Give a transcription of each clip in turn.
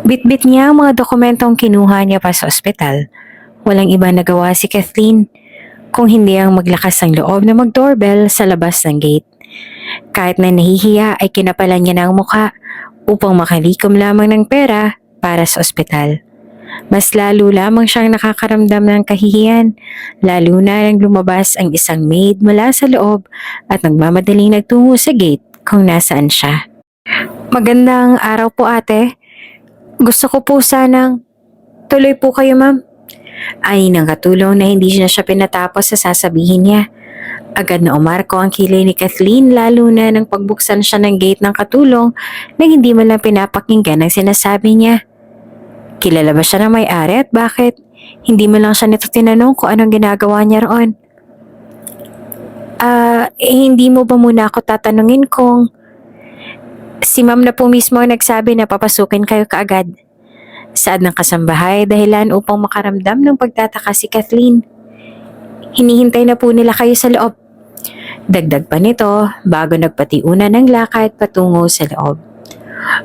Bitbit niya ang mga dokumentong kinuha niya pa sa ospital. Walang iba nagawa si Kathleen kung hindi ang maglakas ng loob na mag-doorbell sa labas ng gate. Kahit na nahihiya ay kinapalan niya na ang muka upang makalikom lamang ng pera para sa ospital. Mas lalo lamang siyang nakakaramdam ng kahihiyan, lalo na nang lumabas ang isang maid mula sa loob at nagmamadaling nagtungo sa gate kung nasaan siya. Magandang araw po ate. Gusto ko po sanang tuloy po kayo ma'am. Ay nang katulong na hindi siya pinatapos sa sasabihin niya. Agad na umarko ang kilay ni Kathleen lalo na nang pagbuksan siya ng gate ng katulong nang hindi man lang pinapakinggan ang sinasabi niya. Kilala ba siya ng may-ari at bakit? Hindi man lang siya nito tinanong kung anong ginagawa niya roon. Hindi mo ba muna ako tatanungin kung si ma'am na po mismo ang nagsabi na papasukin kayo kaagad? Saad ng kasambahay dahilan upang makaramdam ng pagtataka si Kathleen. Hinihintay na po nila kayo sa loob. Dagdag pa nito bago nagpatiuna ng lakad patungo sa loob.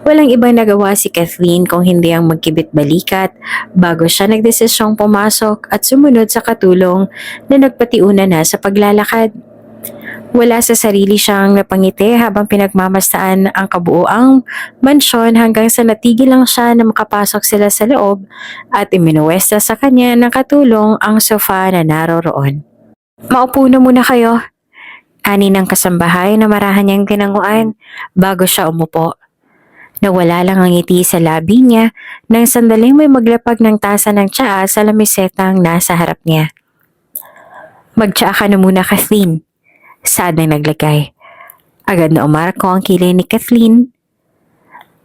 Walang ibang nagawa si Kathleen kung hindi ang magkibit balikat bago siya nagdesisyong pumasok at sumunod sa katulong na nagpatiuna na sa paglalakad. Wala sa sarili siyang napangiti habang pinagmamastaan ang kabuoang mansyon hanggang sa natigil lang siya na makapasok sila sa loob at iminuwesta sa kanya ng katulong ang sofa na naroroon. Maupo na muna kayo. Ani ng kasambahay na marahan niyang tinanguan bago siya umupo. Nawala lang ang ngiti sa labi niya nang sandaling may maglapag ng tasa ng tsaa sa lamisetang nasa harap niya. Magtsaa ka na muna Kathleen. Saad na naglagay. Agad na umarko ang kilay ni Kathleen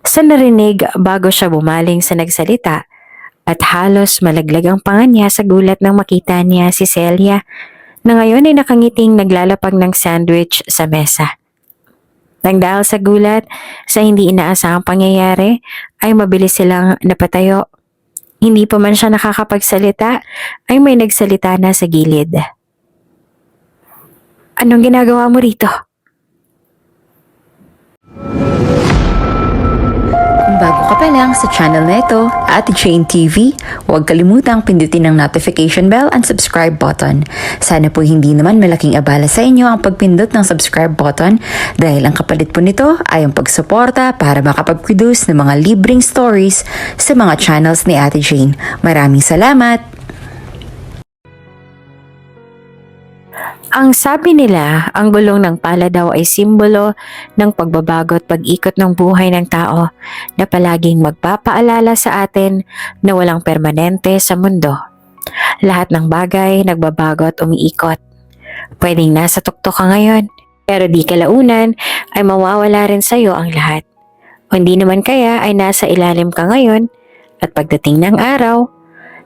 sa narinig bago siya bumaling sa nagsalita at halos malaglag ang panga niya sa gulat nang makita niya si Celia na ngayon ay nakangiting naglalapag ng sandwich sa mesa. Nang dahil sa gulat sa hindi inaasahang pangyayari ay mabilis silang napatayo. Hindi pa man siya nakakapagsalita ay may nagsalita na sa gilid. Anong ginagawa mo rito? Kung bago ka pa lang sa channel na ito, Ate Jane TV, huwag kalimutang pindutin ang notification bell and subscribe button. Sana po hindi naman malaking abala sa inyo ang pagpindot ng subscribe button dahil ang kapalit po nito ay ang pagsuporta para makapag-produce ng mga libreng stories sa mga channels ni Ate Jane. Maraming salamat! Ang sabi nila, ang bulong ng pala daw ay simbolo ng pagbabago at pag-ikot ng buhay ng tao na palaging magpapaalala sa atin na walang permanente sa mundo. Lahat ng bagay nagbabago at umiikot. Pwedeng nasa tuktok ka ngayon, pero di kalaunan ay mawawala rin sa iyo ang lahat. O hindi naman kaya ay nasa ilalim ka ngayon at pagdating ng araw,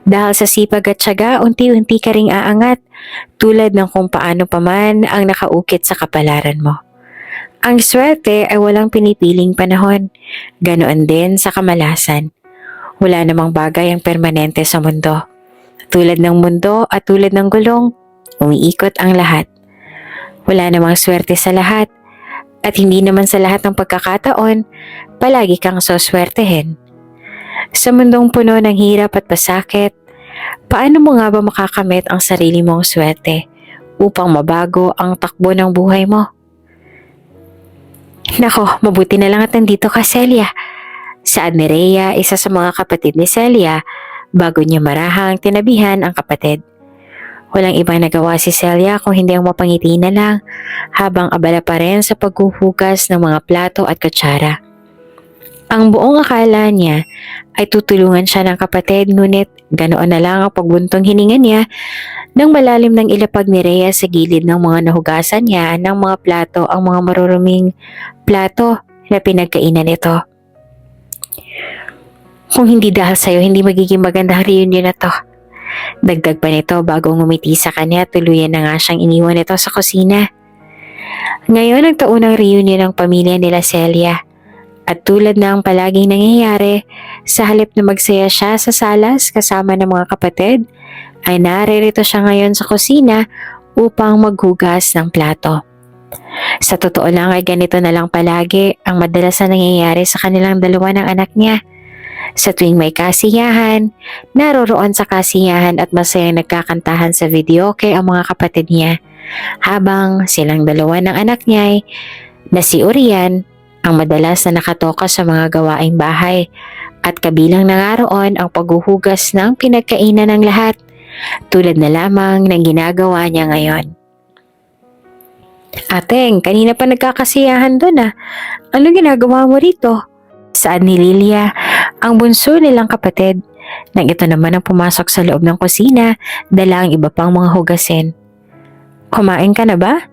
dahil sa sipag at tiyaga, unti-unti ka ring aangat tulad ng kung paano pa man ang nakaukit sa kapalaran mo. Ang swerte ay walang pinipiling panahon, ganoon din sa kamalasan. Wala namang bagay ang permanente sa mundo. Tulad ng mundo at tulad ng gulong, umiikot ang lahat. Wala namang swerte sa lahat at hindi naman sa lahat ng pagkakataon, palagi kang soswertehin. Sa mundong puno ng hirap at pasakit, paano mo nga ba makakamit ang sarili mong swerte upang mabago ang takbo ng buhay mo? Nako, mabuti na lang at nandito ka, Celia. Saad ni Rhea, isa sa mga kapatid ni Celia, bago niya marahang tinabihan ang kapatid. Walang ibang nagawa si Celia kung hindi ang mapangiti na lang habang abala pa rin sa paghuhugas ng mga plato at kutsara. Ang buong akala niya ay tutulungan siya ng kapatid ngunit ganoon na lang ang pagbuntong hininga niya nang malalim ng ilapag ni Rhea sa gilid ng mga nahugasan niya ng mga plato ang mga maruruming plato na pinagkainan nito. Kung hindi dahil sa'yo, hindi magiging magandang reunion na to. Dagdag pa nito bago ngumiti sa kanya, tuluyan na nga siyang iniwan nito sa kusina. Ngayon ang taunang reunion ng pamilya nila Celia. At tulad na ang palaging nangyayari, sa halip na magsaya siya sa salas kasama ng mga kapatid, ay naririto siya ngayon sa kusina upang maghugas ng plato. Sa totoo lang ay ganito na lang palagi ang madalas na nangyayari sa kanilang dalawa ng anak niya. Sa tuwing may kasiyahan, naroroon sa kasiyahan at masayang nagkakantahan sa videoke ang mga kapatid niya, habang silang dalawa ng anak niya na si Orian ang madalas na nakatoka sa mga gawaing bahay at kabilang na nga roon ang paghuhugas ng pinagkainan ng lahat, tulad na lamang ng ginagawa niya ngayon. Ateng, kanina pa nagkakasiyahan doon ah. Ano ginagawa mo rito? Saan ni Lilia, ang bunso nilang kapatid, nang ito naman ang pumasok sa loob ng kusina, dala ang iba pang mga hugasin. Kumain ka na ba?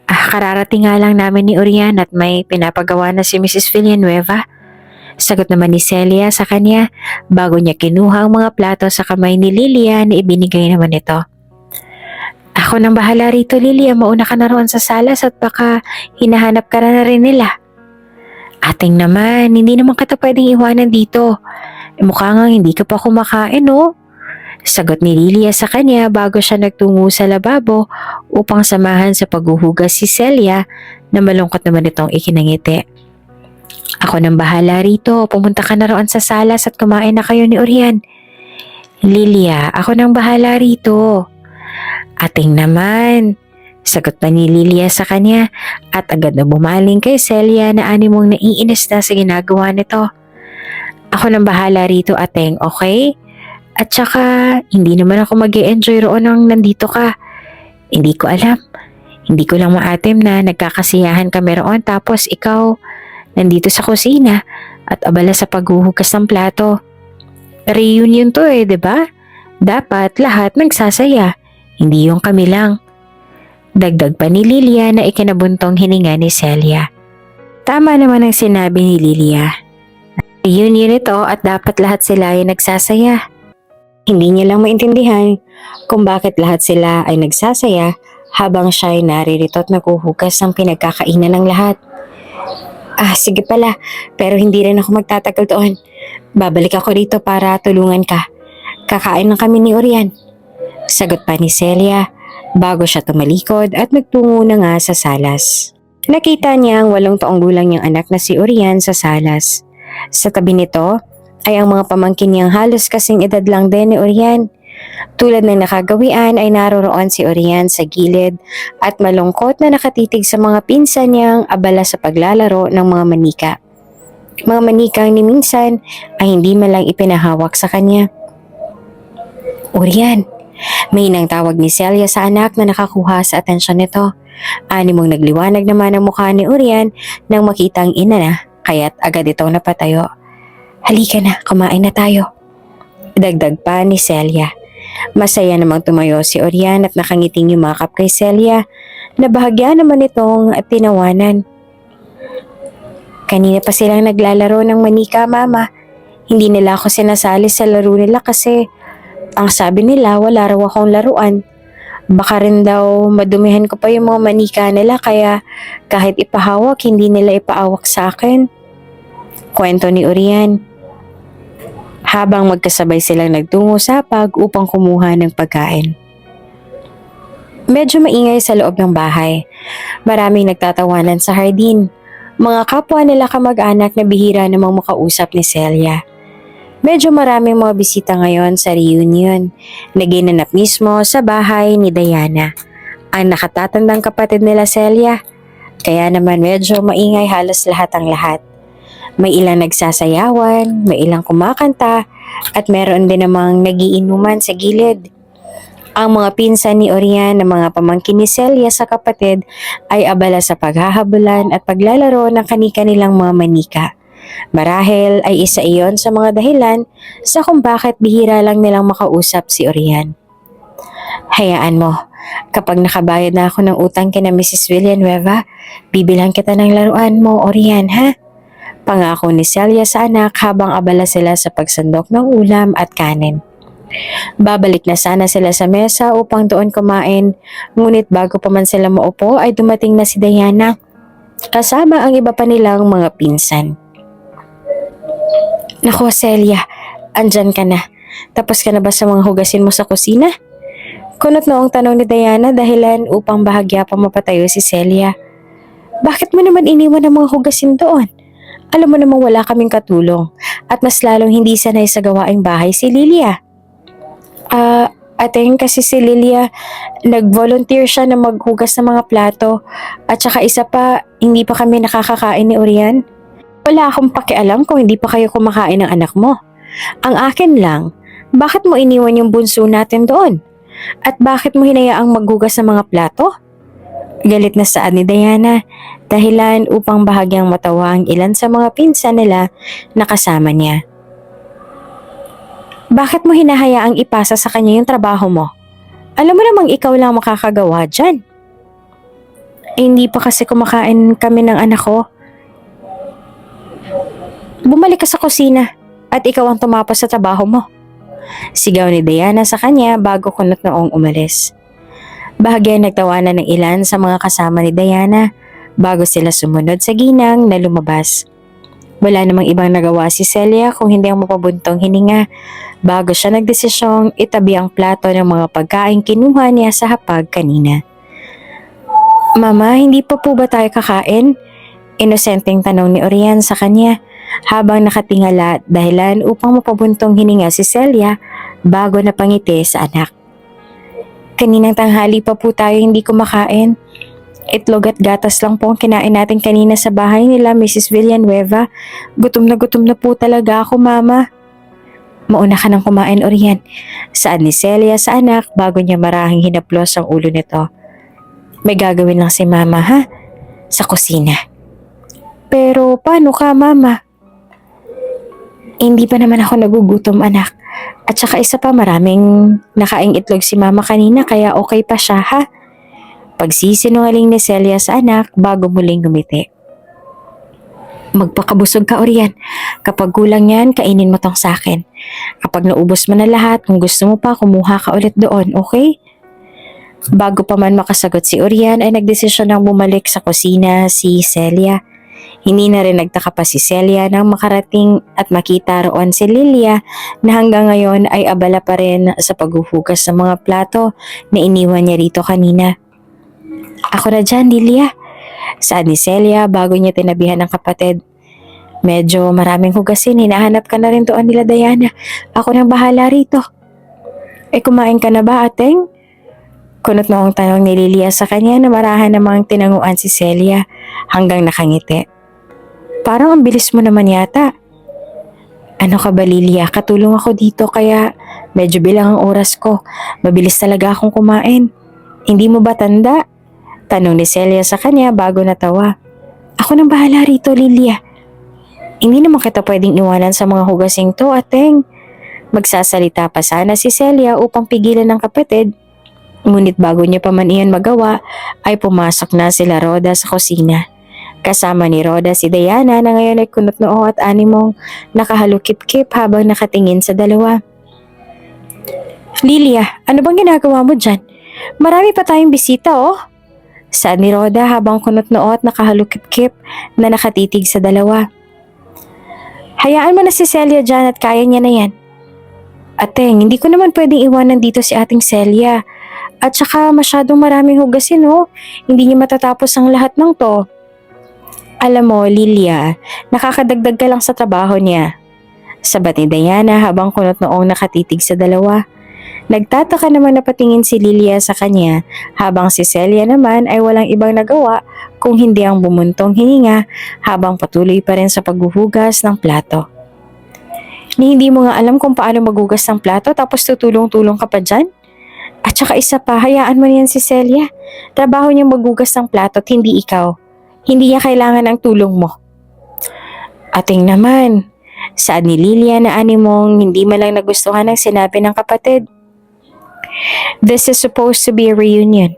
Kararating nga lang namin ni Orian at may pinapagawa na si Mrs. Villanueva. Sagot naman ni Celia sa kanya bago niya kinuha ang mga plato sa kamay ni Lilia na ibinigay naman ito. Ako nang bahala rito, Lilia. Mauna ka na roon sa salas at baka hinahanap ka na rin nila. Ating naman, hindi naman kita pwedeng iwanan dito. Mukha nga hindi ka pa kumakain, no? Sagot ni Lilia sa kanya bago siya nagtungo sa lababo upang samahan sa paghuhugas si Celia na malungkot naman itong ikinangiti. Ako nang bahala rito. Pumunta ka na roon sa salas at kumain na kayo ni Orian. Lilia, ako nang bahala rito. Ating naman. Sagot pa ni Lilia sa kanya at agad na bumaling kay Celia na animong naiinis na sa ginagawa nito. Ako nang bahala rito, Ateng, okay? At saka, hindi naman ako mag-e-enjoy roon nang nandito ka. Hindi ko alam. Hindi ko lang maatim na nagkakasiyahan kami roon tapos ikaw nandito sa kusina at abala sa paghuhugas ng plato. Reunion to eh, 'di ba? Dapat lahat nagsasaya, hindi yung kami lang. Dagdag pa ni Lilia na ikinabuntong hininga ni Celia. Tama naman ang sinabi ni Lilia. Reunion ito at dapat lahat sila ay nagsasaya. Hindi niya lang maintindihan kung bakit lahat sila ay nagsasaya habang siya ay naririto at naghuhugas ng pinagkakainan ng lahat. Sige pala, pero hindi rin ako magtatagal doon. Babalik ako rito para tulungan ka. Kakain lang kami ni Orian. Sagot pa ni Celia bago siya tumalikod at nagtungo na nga sa salas. Nakita niya ang 8 taong gulang niyang anak na si Orian sa salas. Sa tabi nito ay ang mga pamangkin niyang halos kasing edad lang din ni Orian. Tulad ng nakagawian ay naroroon si Orian sa gilid at malungkot na nakatitig sa mga pinsan niyang abala sa paglalaro ng mga manika. Mga manikang ni minsan ay hindi man lang ipinahawak sa kanya. Orian, may inang tawag ni Celia sa anak na nakakuha sa atensyon nito. Animong nagliwanag naman ang mukha ni Orian nang makita ang ina na, kaya't agad itong napatayo. Halika na, kumain na tayo. Dagdag pa ni Celia. Masaya namang tumayo si Orian at nakangiting yumakap kay Celia na bahagya naman itong tinawanan. Kanina pa silang naglalaro ng manika, Mama. Hindi nila ako sinasali sa laro nila kasi ang sabi nila wala raw akong laruan. Baka rin daw madumihan ko pa yung mga manika nila kaya kahit ipahawak hindi nila ipaawak sa akin. Kwento ni Orian. Habang magkasabay silang nagtungo sa pag upang kumuha ng pagkain. Medyo maingay sa loob ng bahay. Maraming nagtatawanan sa hardin. Mga kapwa nila kamag-anak na bihira namang makausap ni Celia. Medyo maraming mga bisita ngayon sa reunion na ginanap mismo sa bahay ni Diana, ang nakatatandang kapatid nila Celia. Kaya naman medyo maingay halos lahat ang lahat. May ilang nagsasayawan, may ilang kumakanta, at meron din namang nagiinuman sa gilid. Ang mga pinsan ni Orian na mga pamangkin ni Celia sa kapatid ay abala sa paghahabulan at paglalaro ng kani-kanilang mga manika. Marahil ay isa iyon sa mga dahilan sa kung bakit bihira lang nilang makausap si Orian. Hayaan mo, kapag nakabayad na ako ng utang kina Mrs. Villanueva, bibilhan kita ng laruan mo, Orian, ha? Pangako ni Celia sa anak habang abala sila sa pagsandok ng ulam at kanin. Babalik na sana sila sa mesa upang doon kumain, ngunit bago pa man sila maupo ay dumating na si Diana, kasama ang iba pa nilang mga pinsan. Nako Celia, andyan ka na. Tapos ka na ba sa mga hugasin mo sa kusina? Kunot noong tanong ni Diana dahilan upang bahagya pa mapatayo si Celia. Bakit mo naman iniwan ang mga hugasin doon? Alam mo namang wala kaming katulong at mas lalong hindi sanay sa gawaing bahay si Lilia. Ateng kasi si Lilia, nag-volunteer siya na maghugas ng mga plato at saka isa pa, hindi pa kami nakakakain ni Orian. Wala akong pakialam kung hindi pa kayo kumakain ng anak mo. Ang akin lang, bakit mo iniwan yung bunso natin doon? At bakit mo hinayaang maghugas ng mga plato? Galit na saad ni Diana, dahilan upang bahagyang matawa ang ilan sa mga pinsan nila na kasama niya. Bakit mo hinahayaang ipasa sa kanya yung trabaho mo? Alam mo namang ikaw lang makakagawa dyan. Hindi pa kasi kumakain kami ng anak ko. Bumalik ka sa kusina at ikaw ang tumapos sa trabaho mo. Sigaw ni Diana sa kanya bago kunot noong umalis. Bahagya nagtawanan ng ilan sa mga kasama ni Diana bago sila sumunod sa ginang na lumabas. Wala namang ibang nagawa si Celia kung hindi ang mapabuntong hininga bago siya nagdesisyong itabi ang plato ng mga pagkain kinuha niya sa hapag kanina. Mama, hindi pa po ba tayo kakain? Inosenteng tanong ni Orian sa kanya habang nakatingala dahilan upang mapabuntong hininga si Celia bago napangiti sa anak. Kaninang tanghali pa po tayo hindi kumakain. Itlog at gatas lang po ang kinain natin kanina sa bahay nila Mrs. Villanueva. Gutom na po talaga ako, Mama. Mauna ka nang kumain, Orian. Saad ni Celia sa anak bago niya marahing hinaplos ang ulo nito. May gagawin lang si Mama, ha? Sa kusina. Pero paano ka, Mama? Hindi pa naman ako nagugutom, anak. At saka isa pa, maraming nakaing itlog si Mama kanina kaya okay pa siya, ha? Pagsisinungaling ni Celia sa anak bago muling ngumiti. Magpakabusog ka, Orian. Kapag kulang yan, kainin mo tong sa akin. Kapag naubos mo na lahat, kung gusto mo pa, kumuha ka ulit doon, okay? Bago pa man makasagot si Orian ay nagdesisyon ng bumalik sa kusina si Celia. Hindi na rin nagtaka pa si Celia nang makarating at makita roon si Lilia na hanggang ngayon ay abala pa rin sa paghuhugas ng mga plato na iniwan niya rito kanina. Ako na dyan, Lilia. Saad ni Celia bago niya tinabihan ng kapatid. Medyo maraming hugasin, hinahanap ka na rin doon nila Diana. Ako nang bahala rito. Kumain ka na ba, ateng? Kunot noong tanong ni Lilia sa kanya na marahan namang tinanguan si Celia hanggang nakangiti. Parang ang bilis mo naman yata. Ano ka ba, Lilia? Katulong ako dito kaya medyo bilang ang oras ko. Mabilis talaga akong kumain. Hindi mo ba tanda? Tanong ni Celia sa kanya bago natawa. Ako nang bahala rito, Lilia. Hindi naman kita pwedeng iwanan sa mga hugasing to, ateng. Magsasalita pa sana si Celia upang pigilan ng kapatid. Ngunit bago niya pa man iyan magawa, ay pumasok na sila Roda sa kusina. Kasama ni Roda si Diana na ngayon ay kunot noo at animong nakahalukip-kip habang nakatingin sa dalawa. Lilia, ano bang ginagawa mo dyan? Marami pa tayong bisita, oh. Saad ni Roda habang kunot noo at nakahalukip-kip na nakatitig sa dalawa. Hayaan mo na si Celia dyan at kaya niya na yan. Ateng, hindi ko naman pwedeng iwanan dito si ating Celia. At saka masyadong maraming hugasin, oh. Hindi niya matatapos ang lahat ng to. Alam mo, Lilia, nakakadagdag ka lang sa trabaho niya. Sabat ni Diana habang kunot noong nakatitig sa dalawa. Nagtataka naman na patingin si Lilia sa kanya habang si Celia naman ay walang ibang nagawa kung hindi ang bumuntong hininga habang patuloy pa rin sa paghuhugas ng plato. Ni hindi mo nga alam kung paano maghugas ng plato tapos tutulong-tulong ka pa dyan? At saka isa pa, hayaan mo niyan si Celia. Trabaho niya maghugas ng plato at hindi ikaw. Hindi niya kailangan ang tulong mo. Ating naman, saad ni Lilia na animong hindi man lang nagustuhan ang sinabi ng kapatid. This is supposed to be a reunion.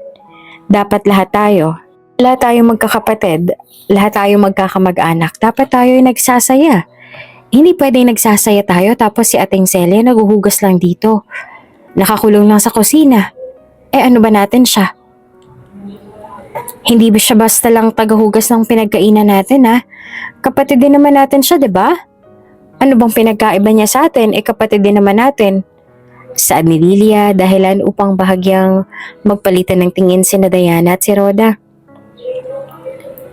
Dapat lahat tayong magkakapatid, lahat tayong magkakamag-anak, dapat tayo ay nagsasaya. Hindi pwedeng nagsasaya tayo tapos si ating Celia naguhugas lang dito. Nakakulong lang sa kusina. Ano ba natin siya? Hindi ba siya basta lang tagahugas ng pinagkainan natin, ha? Kapatid din naman natin siya, 'di ba? Ano bang pinagkaiba niya sa atin? Kapatid din naman natin. Saad ni Lilia dahilan upang bahagyang magpalitan ng tingin sina Diana at si Roda.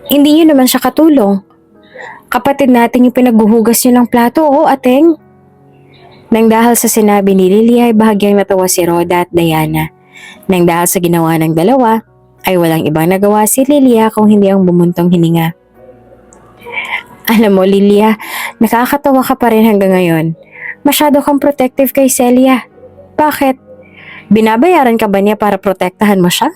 Hindi niyo naman siya katulong. Kapatid natin yung pinaghuhugas niyo ng plato, oh, ateng. Nang dahil sa sinabi ni Lilia ay bahagyang natawa si Rhoda at Diana. Nang dahil sa ginawa ng dalawa, ay walang ibang nagawa si Lilia kung hindi ang bumuntong hininga. Alam mo, Lilia, nakakatawa ka pa rin hanggang ngayon. Masyado kang protective kay Celia. Bakit? Binabayaran ka ba niya para protektahan mo siya?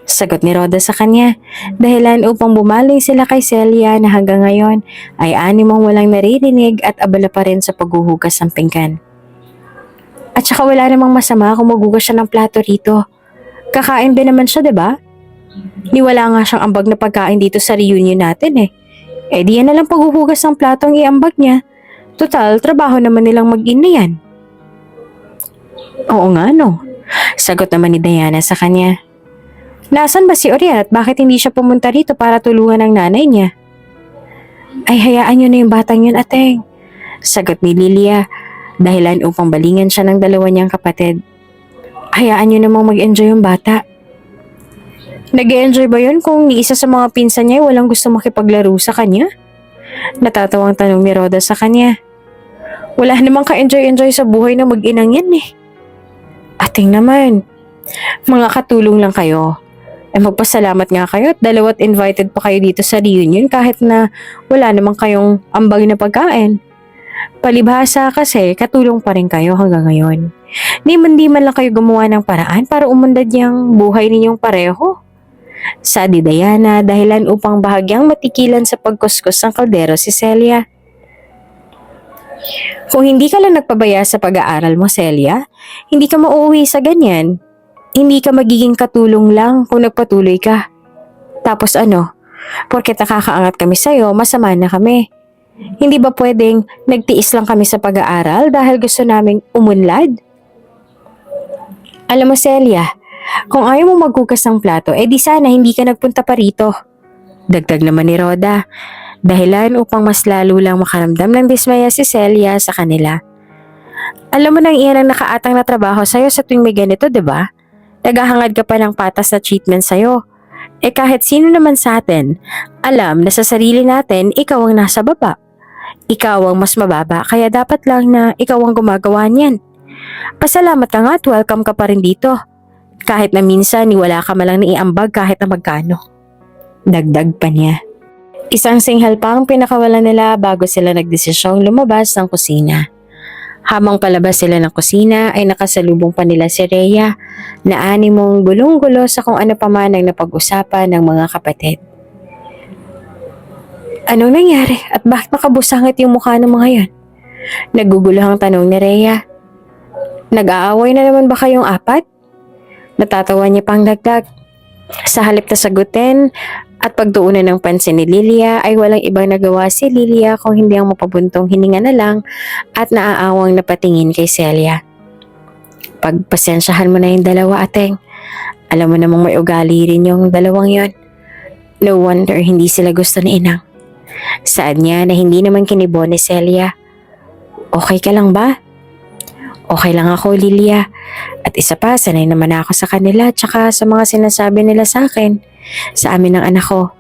Sagot ni Rhoda sa kanya, dahilan upang bumaling sila kay Celia na hanggang ngayon ay animong walang naririnig at abala pa rin sa paghuhugas ng pinggan. At saka wala namang masama kung maghugas siya ng plato rito. Kakain din naman siya, 'di ba? Niwala nga siyang ambag na pagkain dito sa reunion natin eh. Eh di yan na lang paghuhugas ng platong iambag niya. Total, trabaho naman nilang mag-ina yan. Oo nga no. Sagot naman ni Diana sa kanya. Nasaan ba si Oriel at bakit hindi siya pumunta rito para tulungan ang nanay niya? Ay hayaan niyo na yung batang yun, ateng. Sagot ni Lilia, dahilan upang balingan siya ng dalawa niyang kapatid. Hayaan niyo namang mag-enjoy yung bata. Nag-enjoy ba yun kung ni isa sa mga pinsan niya ay walang gusto makipaglaro sa kanya? Natatawang tanong ni Rhoda sa kanya. Wala namang ka-enjoy-enjoy sa buhay na mag-inang yan eh. Ating naman, mga katulong lang kayo. Eh magpasalamat nga kayo at dalawa't invited pa kayo dito sa reunion kahit na wala namang kayong ambag na pagkain. Palibhasa kasi katulong pa rin kayo hanggang ngayon. Di man lang kayo gumawa ng paraan para umundad yung buhay ninyong pareho. Sa di Diana dahilan upang bahagyang matikilan sa pagkuskus ng kaldero si Celia. Kung hindi ka lang nagpabaya sa pag-aaral mo, Celia, hindi ka mauuwi sa ganyan. Hindi ka magiging katulong lang kung nagpatuloy ka. Tapos ano, porket nakakaangat kami sa'yo, masama na kami. Hindi ba pwedeng nagtiis lang kami sa pag-aaral dahil gusto naming umunlad? Alam mo, Celia, kung ayaw mo maghugas ng plato, di sana hindi ka nagpunta pa rito. Dagdag naman ni Rhoda, dahilan upang mas lalo lang makaramdam ng dismaya si Celia sa kanila. Alam mo nang iyan ang nakaatang na trabaho sa'yo sa tuwing may ganito, di ba? Naghahangad ka pa ng patas na treatment sa'yo. Kahit sino naman sa atin, alam na sa sarili natin, ikaw ang nasa baba. Ikaw ang mas mababa, kaya dapat lang na ikaw ang gumagawa niyan. Pasalamat ka nga at welcome ka pa rin dito. Kahit na minsan wala ka malang naiambag kahit na magkano. Dagdag pa niya. Isang singhal pa ang pinakawalan nila bago sila nagdesisyong lumabas ng kusina. Habang palabas sila ng kusina ay nakasalubong pa nila si Rhea na animong gulong-gulo sa kung ano pa man ang napag-usapan ng mga kapatid. Anong nangyari at bakit nakabusangit yung mukha ng mga yan? Naguguluhang tanong ni Rhea. Nag-aaway na naman ba kayong apat? Natatawa niya pang dagdag. Sa halip na sagutin at pagtuunan ng pansin ni Lilia ay walang ibang nagawa si Lilia kung hindi ang mapabuntong hininga na lang at naaawang napatingin kay Celia. Pagpasensyahan mo na yung dalawa, ateng. Alam mo namang may ugali rin yung dalawang yon. No wonder hindi sila gusto ni Inang. Saad niya na hindi naman kinibo ni Celia. Okay ka lang ba? Okay lang ako, Lilia. At isa pa, sanay naman ako sa kanila tsaka sa mga sinasabi nila sa akin, sa amin ng anak ko.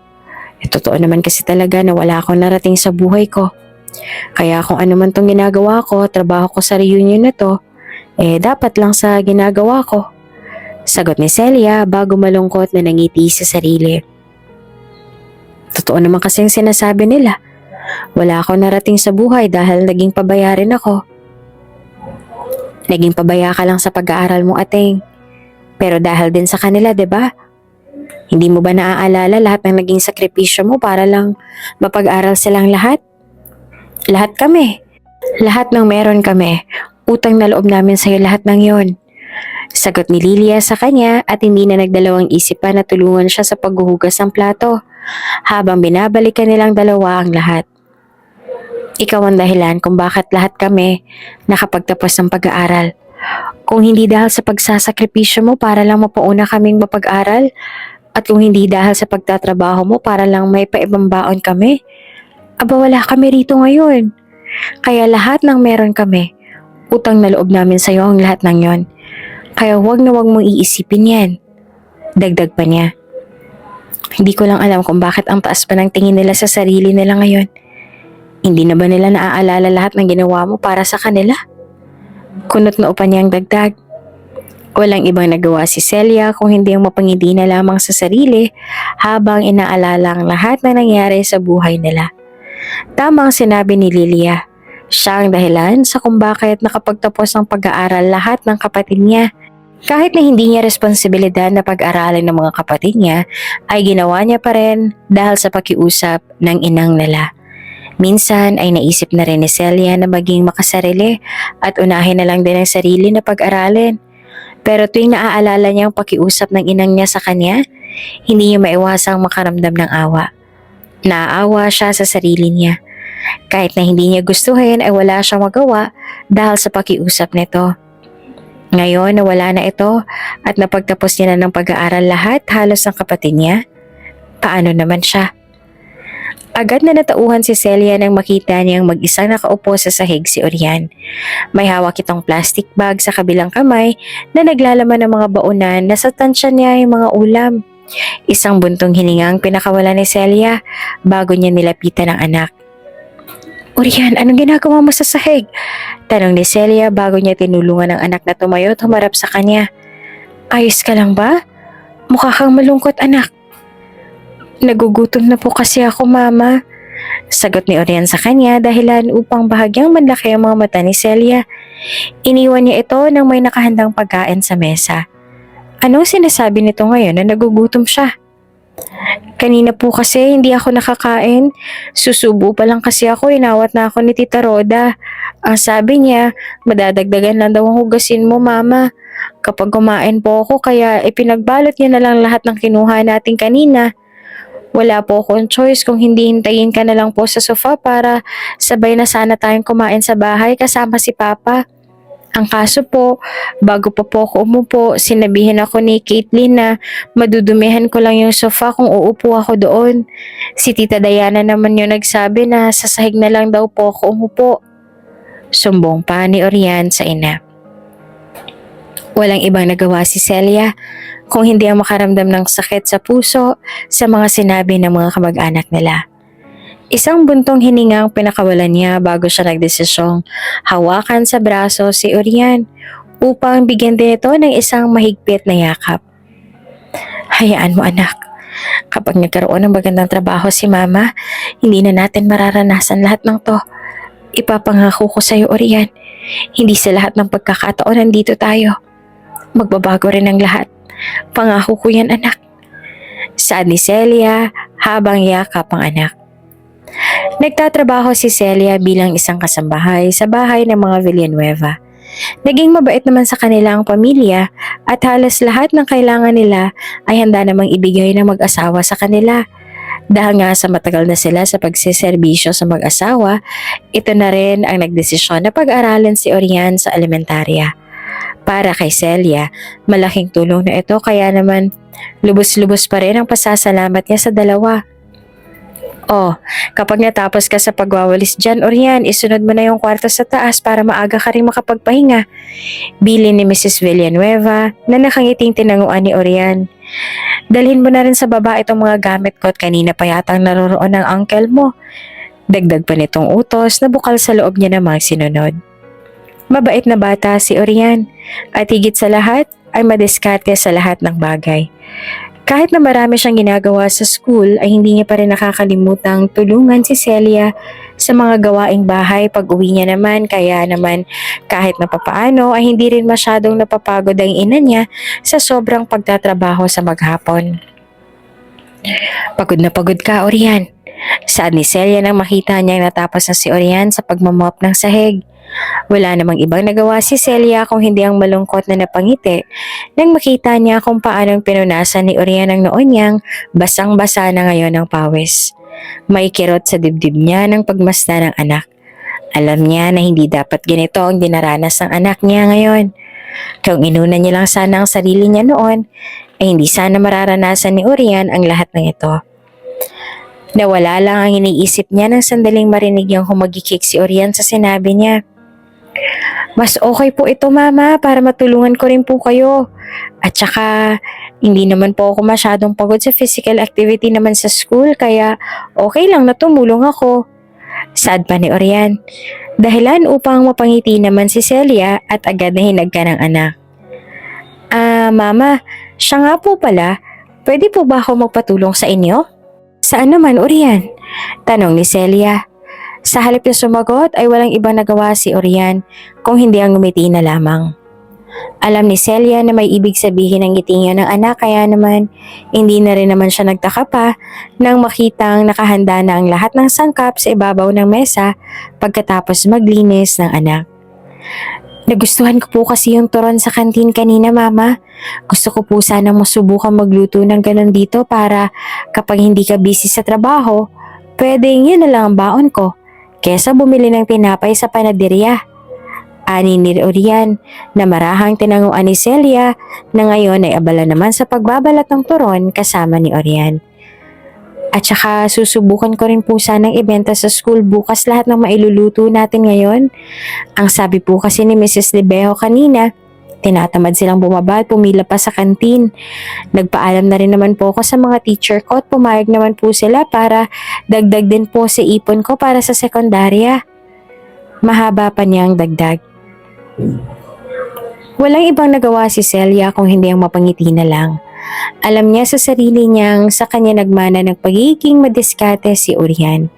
Totoo naman kasi talaga na wala akong narating sa buhay ko. Kaya kung ano man tong ginagawa ko, trabaho ko sa reunion na to, dapat lang sa ginagawa ko. Sagot ni Celia bago malungkot na nangiti sa sarili. Totoo naman kasi ang sinasabi nila. Wala akong narating sa buhay dahil naging pabaya rin ako. Naging pabaya ka lang sa pag-aaral mo, ateng. Pero dahil din sa kanila, 'di ba? Hindi mo ba naaalala lahat ng naging sakripisyo mo para lang mapag-aral silang lahat? Lahat kami. Lahat ng meron kami. Utang na loob namin sa'yo lahat ng yon. Sagot ni Lilia sa kanya at hindi na nagdalawang isip pa na tulungan siya sa paghuhugas ng plato habang binabalikan nilang dalawa ang lahat. Ikaw ang dahilan kung bakit lahat kami nakapagtapos ng pag-aaral. Kung hindi dahil sa pagsasakripisyo mo para lang mapauna kaming mapag-aral, at kung hindi dahil sa pagtatrabaho mo para lang may paibang baon kami, wala kami rito ngayon. Kaya lahat ng meron kami, utang na loob namin sa iyo ang lahat ng yon. Kaya huwag na huwag mong iisipin yan. Dagdag pa niya. Hindi ko lang alam kung bakit ang taas pa ng tingin nila sa sarili nila ngayon. Hindi na ba nila naaalala lahat ng ginawa mo para sa kanila? Kunot na upan niyang dagdag. Walang ibang nagawa si Celia kung hindi ang mapangiti na lamang sa sarili habang inaalala ang lahat na nangyari sa buhay nila. Tama ang sinabi ni Lilia. Siya ang dahilan sa kung bakit nakapagtapos ng pag-aaral lahat ng kapatid niya. Kahit na hindi niya responsibilidad na pag-aralin ng mga kapatid niya, ay ginawa niya pa rin dahil sa pakiusap ng inang nila. Minsan ay naisip na rin ni Celia na maging makasarili at unahin na lang din ang sarili na pag-aralin. Pero tuwing naaalala niya ang pakiusap ng inang niya sa kanya, hindi niya maiwasang makaramdam ng awa. Naaawa siya sa sarili niya. Kahit na hindi niya gustuhin ay wala siyang magawa dahil sa pakiusap nito. Ngayon nawala na ito at napagtapos niya na ng pag-aaral lahat halos ng kapatid niya. Paano naman siya? Agad na natauhan si Celia nang makita niyang mag-isang nakaupo sa sahig si Orian. May hawak itong plastic bag sa kabilang kamay na naglalaman ng mga baonan na sa tansya niya ay mga ulam. Isang buntong hiningang pinakawala ni Celia bago niya nilapitan ang anak. Orian, anong ginagawa mo sa sahig? Tanong ni Celia bago niya tinulungan ang anak na tumayo at humarap sa kanya. Ayos ka lang ba? Mukha kang malungkot anak. Nagugutom na po kasi ako, Mama. Sagot ni Orian sa kanya dahilan upang bahagyang manlaki ang mga mata ni Celia. Iniwan niya ito nang may nakahandang pagkain sa mesa. Anong sinasabi nito ngayon na nagugutom siya? Kanina po kasi hindi ako nakakain. Susubo pa lang kasi ako, inawat na ako ni Tita Roda. Ang sabi niya, madadagdagan lang daw ang hugasin mo, Mama. Kapag kumain po ako kaya ipinagbalot niya na lang lahat ng kinuha natin kanina. Wala po akong choice kung hindi hintayin ka na lang po sa sofa para sabay na sana tayong kumain sa bahay kasama si Papa. Ang kaso po, bago pa po ako umupo, sinabihan ako ni Caitlin na madudumihan ko lang yung sofa kung uupo ako doon. Si Tita Diana naman yung nagsabi na sa sahig na lang daw po ako umupo. Sumbong pa ni Orian sa ina. Walang ibang nagawa si Celia kung hindi ang makaramdam ng sakit sa puso sa mga sinabi ng mga kamag-anak nila. Isang buntong hiningang pinakawalan niya bago siya nagdesisyong hawakan sa braso si Orian upang bigyan din ito ng isang mahigpit na yakap. Hayaan mo anak, kapag nagkaroon ng magandang trabaho si Mama, hindi na natin mararanasan lahat ng to. Ipapangako ko sa iyo Orian, hindi sa lahat ng pagkakataon nandito tayo. Magbabago rin ang lahat. Pangako ko yan anak. Saad ni Celia habang yakap ang anak. Nagtatrabaho si Celia bilang isang kasambahay sa bahay ng mga Villanueva. Naging mabait naman sa kanila ang pamilya at halos lahat ng kailangan nila ay handa namang ibigay ng mag-asawa sa kanila. Dahil nga sa matagal na sila sa pagsiservisyo sa mag-asawa, ito na rin ang nagdesisyon na pag-aralin si Orian sa elementarya. Para kay Celia, malaking tulong na ito kaya naman lubos-lubos pa rin ang pasasalamat niya sa dalawa. Oh, kapag natapos ka sa pagwawalis dyan, Orian, isunod mo na yung kwarto sa taas para maaga ka rin makapagpahinga. Bilin ni Mrs. Villanueva na nakangiting tinanguan ni Orian. Dalhin mo na rin sa baba itong mga gamit ko at kanina pa yatang naroroon ng uncle mo. Dagdag pa nitong utos na bukal sa loob niya namang sinunod. Mabait na bata si Orian at higit sa lahat ay madiskarte sa lahat ng bagay. Kahit na marami siyang ginagawa sa school ay hindi niya pa rin nakakalimutang tulungan si Celia sa mga gawaing bahay pag uwi niya naman kaya naman kahit na papaano ay hindi rin masyadong napapagod ang ina niya sa sobrang pagtatrabaho sa maghapon. Pagod na pagod ka, Orian. Saad ni Celia nang makita niyang natapos na si Orian sa pagmamop ng sahig. Wala namang ibang nagawa si Celia kung hindi ang malungkot na napangiti nang makita niya kung paanong pinunasan ni Orian ang noon niyang basang-basa na ngayon ng pawis. May kirot sa dibdib niya ng pagmasdan ng anak. Alam niya na hindi dapat ganito ang dinaranas ng anak niya ngayon. Kung inuna niya lang sana ang sarili niya noon, ay hindi sana mararanasan ni Orian ang lahat ng ito. Nawala lang ang iniisip niya nang sandaling marinig niyang humagikik si Orian sa sinabi niya. Mas okay po ito Mama para matulungan ko rin po kayo. At saka Hindi naman po ako masyadong pagod sa physical activity naman sa school kaya okay lang na tumulong ako. Saad pa ni Orian. Dahilan upang mapangiti naman si Celia at agad na hinagka ng anak. Mama, siya nga po pala. Pwede po ba ako magpatulong sa inyo? Saan naman, Orian? Tanong ni Celia. Sa halip na sumagot ay walang ibang nagawa si Orian kung hindi ang ngumiti na lamang. Alam ni Celia na may ibig sabihin ang ngiti niya ng anak kaya naman hindi na rin naman siya nagtaka pa nang makitang nakahanda na ang lahat ng sangkap sa ibabaw ng mesa pagkatapos maglinis ng anak. Nagustuhan ko po kasi yung turon sa kantin kanina, Mama. Gusto ko po sana masubukan magluto ng ganun dito para kapag hindi ka busy sa trabaho, pwedeng yun na lang ang baon ko kesa bumili ng tinapay sa panaderya. Ani ni Orian na marahang tinanguan ni Celia na ngayon ay abala naman sa pagbabalat ng turon kasama ni Orian. At saka susubukan ko rin po sanang ibenta sa school bukas lahat ng mailuluto natin ngayon. Ang sabi po kasi ni Mrs. Libejo kanina, tinatamad silang bumaba at pumila pa sa kantin. Nagpaalam na rin naman po ako sa mga teacher ko at pumayag naman po sila para dagdag din po sa ipon ko para sa sekundarya. Mahaba pa niyang dagdag. Walang ibang nagawa si Celia kung hindi ang mapangiti na lang. Alam niya sa sarili niyang sa kanya nagmana ng pagiging madiskarte si Orian.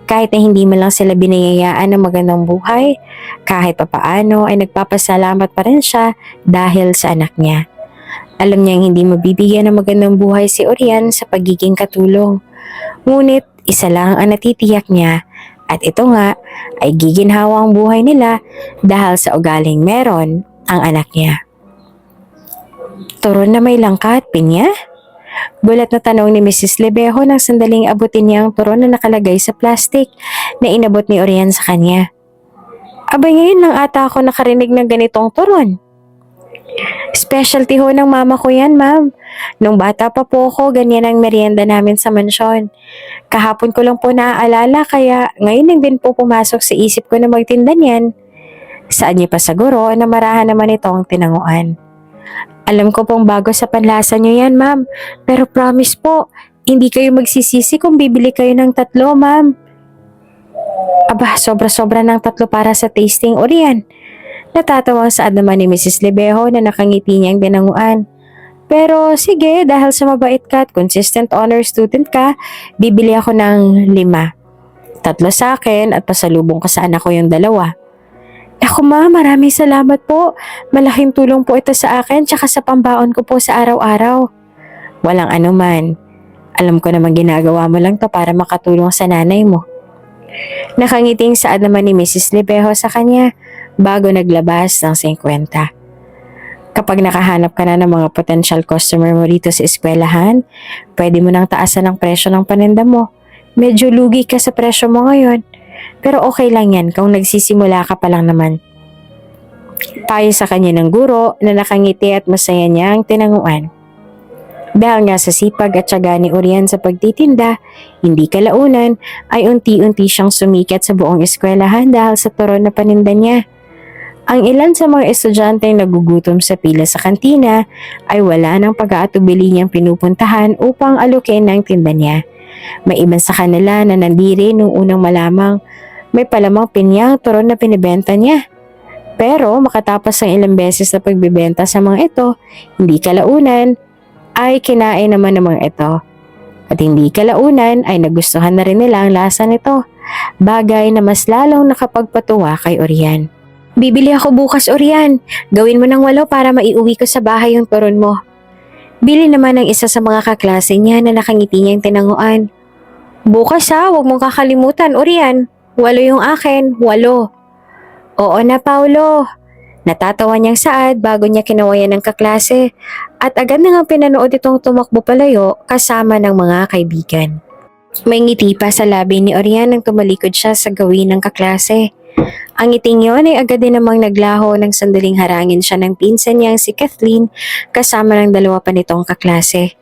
Kahit na hindi man lang sila binayayaan ng magandang buhay, kahit papaano ay nagpapasalamat pa rin siya dahil sa anak niya. Alam niyang hindi mabibigyan ng magandang buhay si Orian sa pagiging katulong. Ngunit isa lang ang natitiyak niya at ito nga ay giginhawa ang buhay nila dahil sa ugaling meron ang anak niya. Turon na may langka at pinya? Gulat na tanong ni Mrs. Libejo nang sandaling abutin niya ang turon na nakalagay sa plastic na inabot ni Orian sa kanya. Abay ngayon lang ata ako nakarinig ng ganitong turon. Specialty ho ng mama ko yan, ma'am. Nung bata pa po ako, ganyan ang merienda namin sa mansyon. Kahapon ko lang po naaalala kaya ngayon lang din po pumasok sa isip ko na magtinda niyan. Saan niyo pa siguro na marahan naman itong tinanguan. Alam ko pong bago sa panlasa niyo yan, ma'am. Pero promise po, hindi kayo magsisisi kung bibili kayo ng 3, ma'am. Aba, sobra-sobra ng 3 para sa tasting, Orian. Natatawang saad naman ni Mrs. Libejo na nakangiti niyang binanguan. Pero sige, dahil sa mabait ka at consistent honor student ka, bibili ako ng 5. 3 sa akin at pasalubong ko sa anak ko yung 2. Ako ma, maraming salamat po. Malaking tulong po ito sa akin tsaka sa pambaon ko po sa araw-araw. Walang anuman. Alam ko naman ginagawa mo lang to para makatulong sa nanay mo. Nakangiting saad naman ni Mrs. Libejo sa kanya bago naglabas ng 50. Kapag nakahanap ka na ng mga potential customer mo dito sa eskwelahan, pwede mo nang taasan ang presyo ng paninda mo. Medyo lugi ka sa presyo mo ngayon. Pero okay lang yan kung nagsisimula ka pa lang naman. Payo sa kanya ng guro na nakangiti at masaya niya ang tinanguan. Dahil nga sa sipag at tiyaga ni Orian sa pagtitinda, hindi kalaunan ay unti-unti siyang sumikat sa buong eskwelahan dahil sa turon na paninda niya. Ang ilan sa mga estudyante nagugutom sa pila sa kantina ay wala ng pag-aatubili niyang pinupuntahan upang alukin ng tinda niya. May iban sa kanila na nandiri nung unang malamang may palamang pinyang turon na pinibenta niya. Pero makatapos ng ilang beses na pagbibenta sa mga ito, hindi kalaunan ay kinain naman ng mga ito. At hindi kalaunan ay nagustuhan na rin nila ang lasa nito. Bagay na mas lalong nakapagpatuwa kay Orian. Bibili ako bukas, Orian. Gawin mo ng 8 para maiuwi ko sa bahay yung turon mo. Bili naman ng isa sa mga kaklase niya na nakangiti niyang tinanguan. Bukas ha, huwag mong kakalimutan, Orian. 8 yung akin, 8. Oo na, Paulo. Natatawa niyang saad bago niya kinawayan ng kaklase at agad na nga pinanood itong tumakbo palayo kasama ng mga kaibigan. May ngiti pa sa labi ni Orian nang tumalikod siya sa gawin ng kaklase. Ang ngiting yon ay agad din namang naglaho nang sandaling harangin siya ng pinsan niyang si Kathleen kasama ng 2 pa nitong kaklase.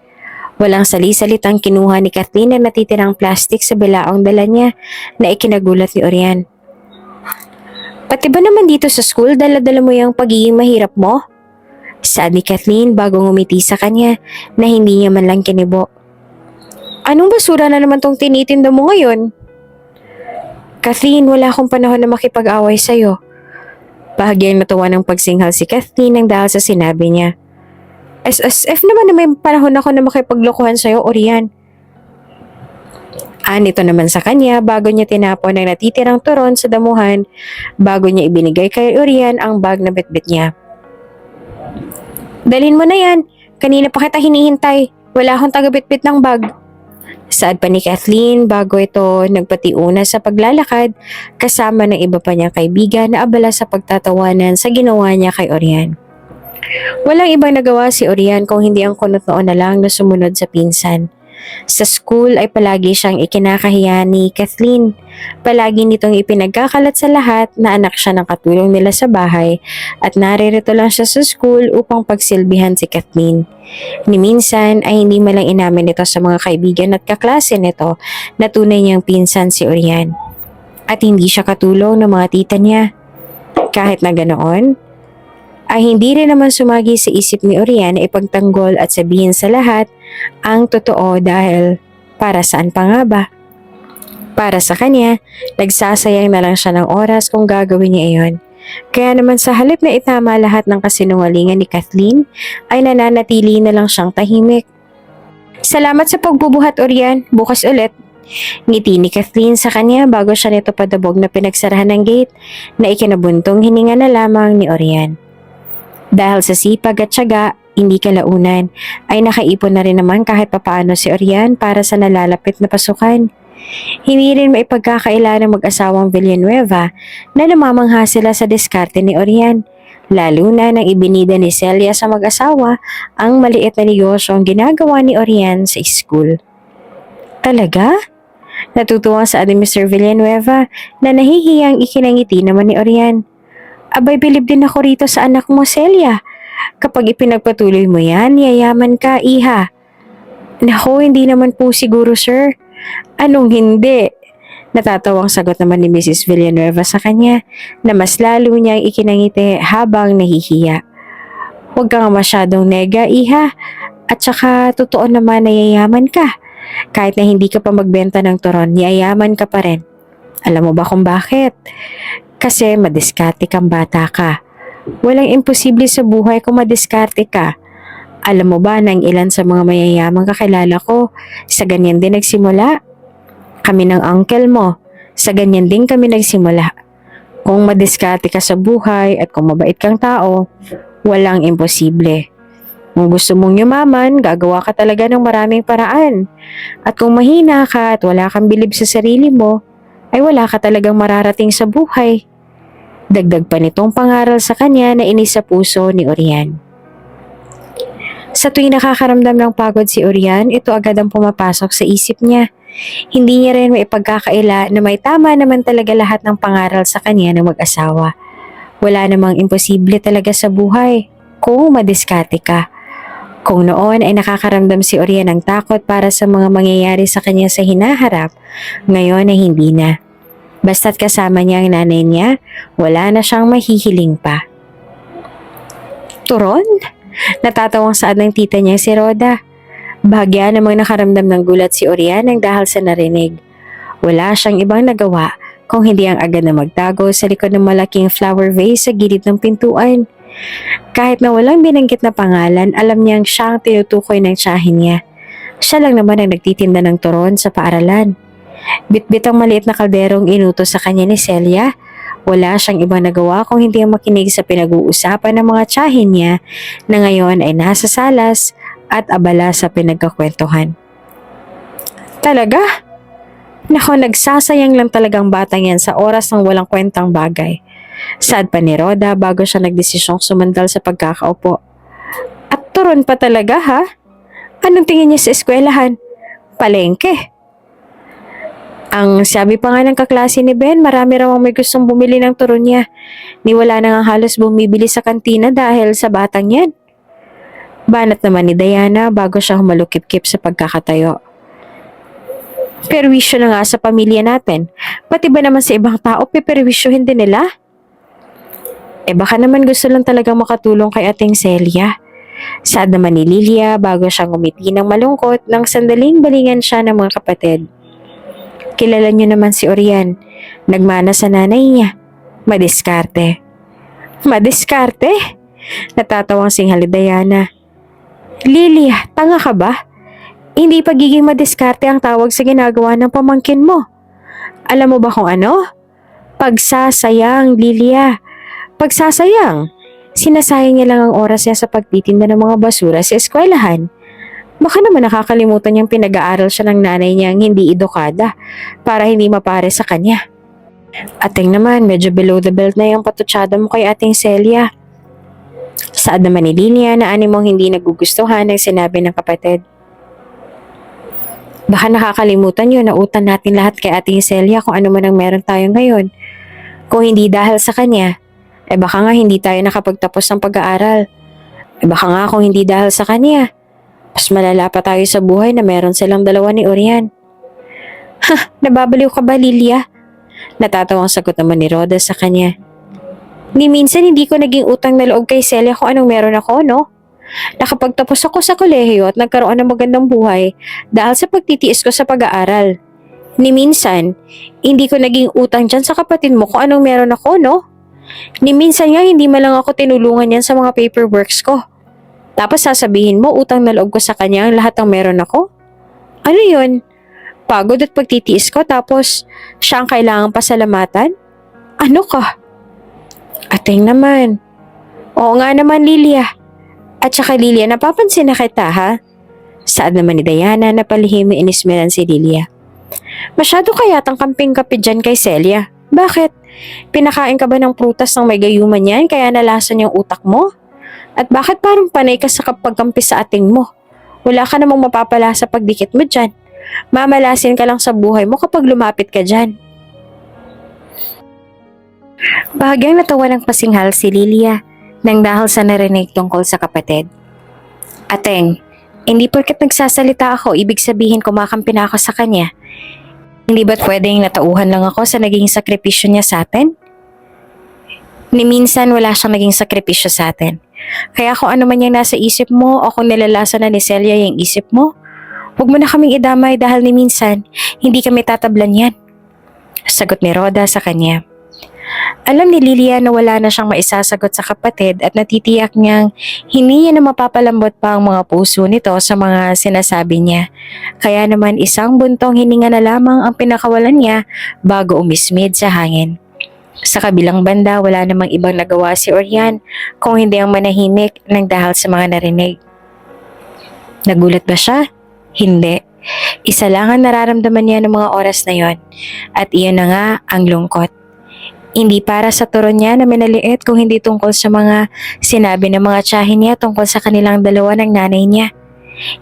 Walang sali-salitang kinuha ni Kathleen na natitirang plastic sa bilaong dala niya na ikinagulat ni Orian. Pati ba naman dito sa school dala-dala mo yung pagiging mahirap mo? Saad ni Kathleen bago ngumiti sa kanya na hindi niya man lang kinibo. Anong basura na naman tong tinitinda mo ngayon? Kathleen, wala akong panahon na makipag-away sa'yo. Bahagyang natuwa ng pagsinghal si Kathleen nang dahil sa sinabi niya. SSF naman na may panahon ako na makipaglokohan sa'yo, Orian. Nito naman sa kanya bago niya tinapon ang natitirang turon sa damuhan bago niya ibinigay kay Orian ang bag na bitbit niya. Dalhin mo na yan. Kanina pa kita hinihintay. Wala akong taga-bitbit ng bag. Saad pa ni Kathleen bago ito nagpatiuna sa paglalakad kasama ng iba pa niyang kaibigan na abala sa pagtatawanan sa ginawa niya kay Orian. Walang ibang nagawa si Orian kung hindi ang kunot noon na lang na sumunod sa pinsan. Sa school ay palagi siyang ikinakahiya ni Kathleen. Palagi nitong ipinagkakalat sa lahat na anak siya ng katulong nila sa bahay at naririto lang siya sa school upang pagsilbihan si Kathleen. Ni minsan ay hindi malang inamin ito sa mga kaibigan at kaklase nito na tunay niyang pinsan si Orian. At hindi siya katulong ng mga tita niya. Kahit na ganoon, ay hindi rin naman sumagi sa isip ni Orian na ipagtanggol at sabihin sa lahat ang totoo dahil para saan pa nga ba? Para sa kanya, nagsasayang na lang siya ng oras kung gagawin niya iyon. Kaya naman sa halip na itama lahat ng kasinungalingan ni Kathleen, ay nananatili na lang siyang tahimik. Salamat sa pagbubuhat, Orian. Bukas ulit. Ngiti ni Kathleen sa kanya bago siya nito padabog na pinagsarahan ng gate na ikinabuntong hininga na lamang ni Orian. Dahil sa sipag at tiyaga, hindi kalaunan, ay nakaipon na rin naman kahit papaano si Orian para sa nalalapit na pasukan. Hindi rin maipagkakaila ng mag-asawang Villanueva na namamangha sila sa diskarte ni Orian, lalo na nang ibinida ni Celia sa mag-asawa ang maliit na negosyo ang ginagawa ni Orian sa school. Talaga? Natutuwa sa ating Mr. Villanueva na nahihiyang ikinangiti naman ni Orian. Abay, bilib din ako rito sa anak mo, Celia. Kapag ipinagpatuloy mo yan, yayaman ka, iha. Naku, hindi naman po siguro, sir. Anong hindi? Natatawang sagot naman ni Mrs. Villanueva sa kanya na mas lalo niyang ikinangiti habang nahihiya. Huwag ka nga masyadong nega, iha. At saka, totoo naman na yayaman ka. Kahit na hindi ka pa magbenta ng turon, yayaman ka pa rin. Alam mo ba kung bakit? Kasi madiskarte kang bata ka. Walang imposible sa buhay kung madiskarte ka. Alam mo ba nang ilan sa mga mayayamang kakilala ko, sa ganyan din nagsimula? Kami ng uncle mo, sa ganyan din kami nagsimula. Kung madiskarte ka sa buhay at kung mabait kang tao, walang imposible. Kung gusto mong yumaman, gagawa ka talaga ng maraming paraan. At kung mahina ka at wala kang bilib sa sarili mo, ay wala ka talagang mararating sa buhay. Dagdag pa nitong pangaral sa kanya na inis sa puso ni Orian. Sa tuwing nakakaramdam ng pagod si Orian, ito agad ang pumapasok sa isip niya. Hindi niya rin maipagkakaila na may tama naman talaga lahat ng pangaral sa kanya ng mag-asawa. Wala namang imposible talaga sa buhay kung madiskarte ka. Kung noon ay nakakaramdam si Orian ng takot para sa mga mangyayari sa kanya sa hinaharap, ngayon ay hindi na. Basta't kasama niya ang nanay niya, wala na siyang mahihiling pa. Turon? Natatawang saad ng tita niya si Rhoda. Bahagya namang nakaramdam ng gulat si Orian nang dahil sa narinig. Wala siyang ibang nagawa kung hindi ang agad na magtago sa likod ng malaking flower vase sa gilid ng pintuan. Kahit na walang binanggit na pangalan, alam niyang siya ang tinutukoy ng tiyahin niya. Siya lang naman ang nagtitinda ng turon sa paaralan. Bitbit ang maliit na kalderong inutos sa kanya ni Celia. Wala siyang ibang nagawa kung hindi ang makinig sa pinag-uusapan ng mga tiyahin niya na ngayon ay nasa salas at abala sa pinagkakwentuhan. Talaga? Nako, nagsasayang lang talagang batang yan sa oras ng walang kwentang bagay. Saad pa ni Rhoda bago siya nagdesisyong sumandal sa pagkakaupo. At turon pa talaga, ha? Anong tingin niya sa eskwelahan? Palengke. Ang sabi pa nga ng kaklase ni Ben, marami raw ang may gustong bumili ng turon niya. Niwala na nga halos bumibili sa kantina dahil sa batang yan. Banat naman ni Diana bago siya humalukip-kip sa pagkakatayo. Perwisyo na nga sa pamilya natin. Pati ba naman sa ibang tao, peperwisyohin din nila? Baka naman gusto lang talagang makatulong kay ating Celia. Saad naman ni Lilia bago siya ngumiti ng malungkot nang sandaling balingan siya ng mga kapatid. Kilala niyo naman si Orian. Nagmana sa nanay niya. Madiskarte. Madiskarte? Natatawang singhali Diana. Lilia, tanga ka ba? Hindi pagiging madiskarte ang tawag sa ginagawa ng pamangkin mo. Alam mo ba kung ano? Pagsasayang, Lilia. Pagsasayang. Sinasayang niya lang ang oras niya sa pagtitinda ng mga basura sa eskwelahan. Baka naman nakakalimutan niyang pinag-aaral siya ng nanay niyang hindi edukada para hindi mapare sa kanya. Ating naman, medyo below the belt na yung patutsada mo kay ating Celia. Saad naman ni Lilia na mong hindi nagugustuhan ng sinabi ng kapatid. Baka nakakalimutan niyo na utang natin lahat kay ating Celia kung ano man ang meron tayo ngayon. Kung hindi dahil sa kanya, baka nga hindi tayo nakapagtapos ng pag-aaral. Baka nga kung hindi dahil sa kanya, mas malala pa tayo sa buhay na meron silang dalawa ni Orian. Ha, nababaliw ka ba, Lilia? Natatawang sagot naman ni Roda sa kanya. Ni minsan hindi ko naging utang na loob kay Celia kung anong meron ako, no? Nakapagtapos ako sa kolehiyo at nagkaroon ng magandang buhay dahil sa pagtitiis ko sa pag-aaral. Ni minsan, hindi ko naging utang dyan sa kapatid mo kung anong meron ako, no? Ni minsan nga hindi man lang ako tinulungan yan sa mga paperworks ko. Tapos sasabihin mo utang na loob ko sa kanya ang lahat ng meron ako? Ano yun? Pagod at pagtitiis ko tapos siya ang kailangang pasalamatan? Ano ka? Ating naman. Oo nga naman, Lilia. At saka Lilia, napapansin na kita, ha? Saad naman ni Diana na palihim na inismeran si Lilia. Masyado kayatang kamping-kape dyan kay Celia. Bakit? Pinakain ka ba ng prutas ng may gayuman yan kaya nalasan yung utak mo? At bakit parang panay ka sa kapagkampi sa ating mo? Wala ka namang mapapala sa pagdikit mo dyan. Mamalasin ka lang sa buhay mo kapag lumapit ka dyan. Bahagyang natawa ng pasinghal si Lilia nang dahil sa narinig tungkol sa kapatid. Ateng, hindi porket nagsasalita ako, ibig sabihin kumakampi na ako sa kanya. Hindi ba't pwedeng natauhan lang ako sa naging sakripisyo niya sa atin? Ni minsan wala siyang naging sakripisyo sa atin. Kaya kung ano man yung nasa isip mo o kung nilalasan na ni Celia yung isip mo, huwag mo na kaming idamay dahil ni minsan hindi kami tatablan yan. Sagot ni Roda sa kanya. Alam ni Lilia na wala na siyang maisasagot sa kapatid at natitiyak niyang hindi niya na mapapalambot pa ang mga puso nito sa mga sinasabi niya. Kaya naman isang buntong hininga na lamang ang pinakawalan niya bago umismid sa hangin. Sa kabilang banda, wala namang ibang nagawa si Orian kung hindi ang manahimik nang dahil sa mga narinig. Nagulat ba siya? Hindi. Isa lang ang nararamdaman niya ng mga oras na yon at iyon na nga ang lungkot. Hindi para sa turon niya na minaliit kung hindi tungkol sa mga sinabi ng mga tiyahin niya tungkol sa kanilang dalawa ng nanay niya.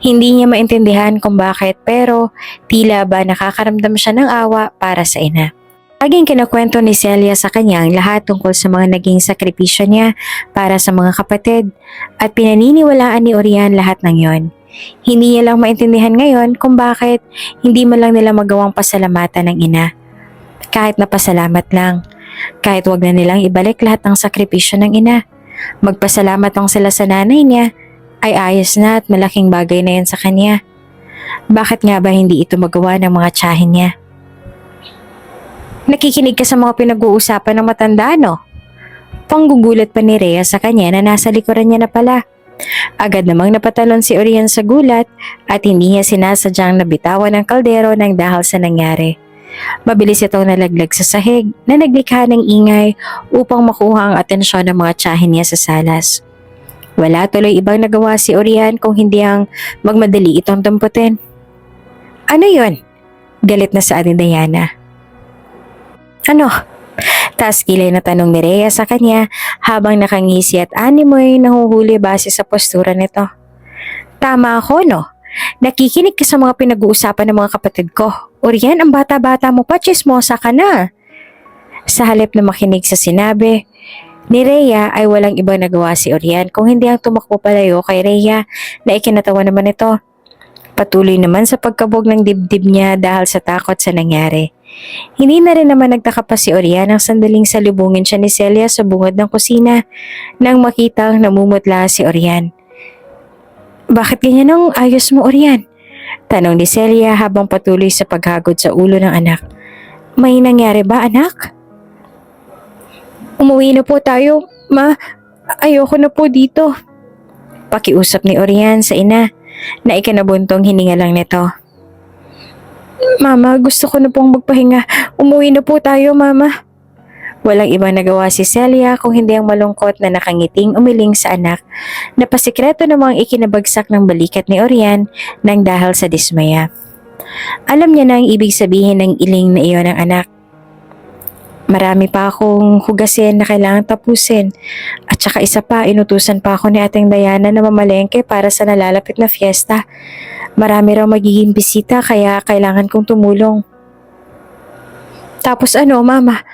Hindi niya maintindihan kung bakit pero tila ba nakakaramdam siya ng awa para sa ina. Laging kinakwento ni Celia sa kanya ang lahat tungkol sa mga naging sakripisyo niya para sa mga kapatid at pinaniniwalaan ni Orian lahat ng yon. Hindi niya lang maintindihan ngayon kung bakit hindi man lang nila magawang pasalamatan ng ina. Kahit napasalamat lang, kahit wag na nilang ibalik lahat ng sakripisyo ng ina. Magpasalamat lang sila sa nanay niya ay ayos na at malaking bagay na yan sa kanya. Bakit nga ba hindi ito magawa ng mga tiyahin niya? Nakikinig ka sa mga pinag-uusapan ng matanda, no? Panggugulat pa ni Rhea sa kanya na nasa likuran niya na pala. Agad namang napatalon si Orian sa gulat at hindi niya sinasadyang nabitawan ng kaldero ng dahil sa nangyari. Mabilis itong nalaglag sa sahig na naglikha ng ingay upang makuha ang atensyon ng mga tiyahin niya sa salas. Wala tuloy ibang nagawa si Orian kung hindi ang magmadali itong damputin. Ano yon? Galit na sa ni Diana. Ano? Taas kilay na tanong ni Rhea sa kanya habang nakangisi at animoy nahuhuli base sa postura nito. Tama ako, no? Nakikinig ka sa mga pinag-uusapan ng mga kapatid ko. Orian, ang bata-bata mo pa, chismosa ka na. Sa halip na makinig sa sinabi ni Rhea ay walang ibang nagawa si Orian kung hindi ang tumakbo palayo kay Rhea na ikinatawa naman ito. Patuloy naman sa pagkabog ng dibdib niya dahil sa takot sa nangyari. Hindi na rin naman nagtaka pa si Orian nang sandaling salubungin siya ni Celia sa bungod ng kusina nang makitang namumutla si Orian. Bakit ganyan ang ayos mo, Orian? Tanong ni Celia habang patuloy sa paghagod sa ulo ng anak. May nangyari ba, anak? Umuwi na po tayo, ma. Ayoko na po dito. Pakiusap ni Orian sa ina na ikinabuntong hininga lang nito. Mama, gusto ko na pong magpahinga. Umuwi na po tayo, mama. Walang ibang nagawa si Celia kung hindi ang malungkot na nakangiting umiling sa anak na pasikreto namang ikinabagsak ng balikat ni Orian nang dahil sa dismaya. Alam niya na ang ibig sabihin ng iling na iyon ng anak. Marami pa akong hugasin na kailangan tapusin at saka isa pa inutusan pa ako ni Ating Diana na mamalengke para sa nalalapit na fiesta. Marami raw magiging bisita kaya kailangan kong tumulong. Tapos ano, mama?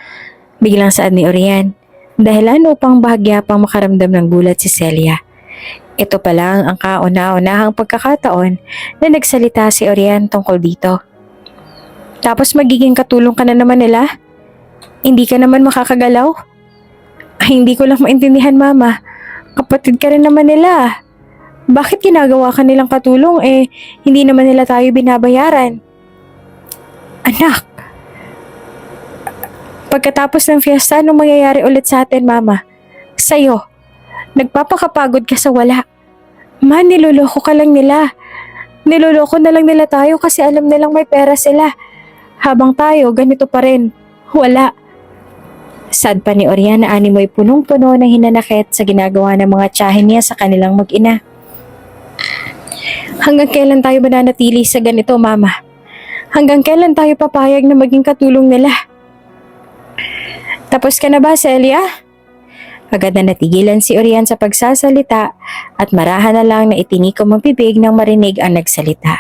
Biglang saad ni Orian, dahilan upang bahagya pang makaramdam ng gulat si Celia. Ito pa lang ang kauna-unahang pagkakataon na nagsalita si Orian tungkol dito. Tapos magiging katulong ka na naman nila? Hindi ka naman makakagalaw? Ay, hindi ko lang maintindihan, mama. Kapatid ka rin naman nila. Bakit ginagawa ka nilang katulong hindi naman nila tayo binabayaran? Anak, pagkatapos ng fiesta, anong mangyayari ulit sa atin, mama? Sa'yo, nagpapakapagod ka sa wala. Ma, niloloko ka lang nila. Niloloko na lang nila tayo kasi alam nilang may pera sila. Habang tayo, ganito pa rin. Wala. Sad pa ni Orian na animoy punong-puno ng hinanakit sa ginagawa ng mga tiyahin niya sa kanilang mag-ina. Hanggang kailan tayo mananatili sa ganito, mama? Hanggang kailan tayo papayag na maging katulong nila? Tapos ka na ba, Celia? Agad na natigilan si Orian sa pagsasalita at marahan na lang na itinikom ang bibig nang marinig ang nagsalita.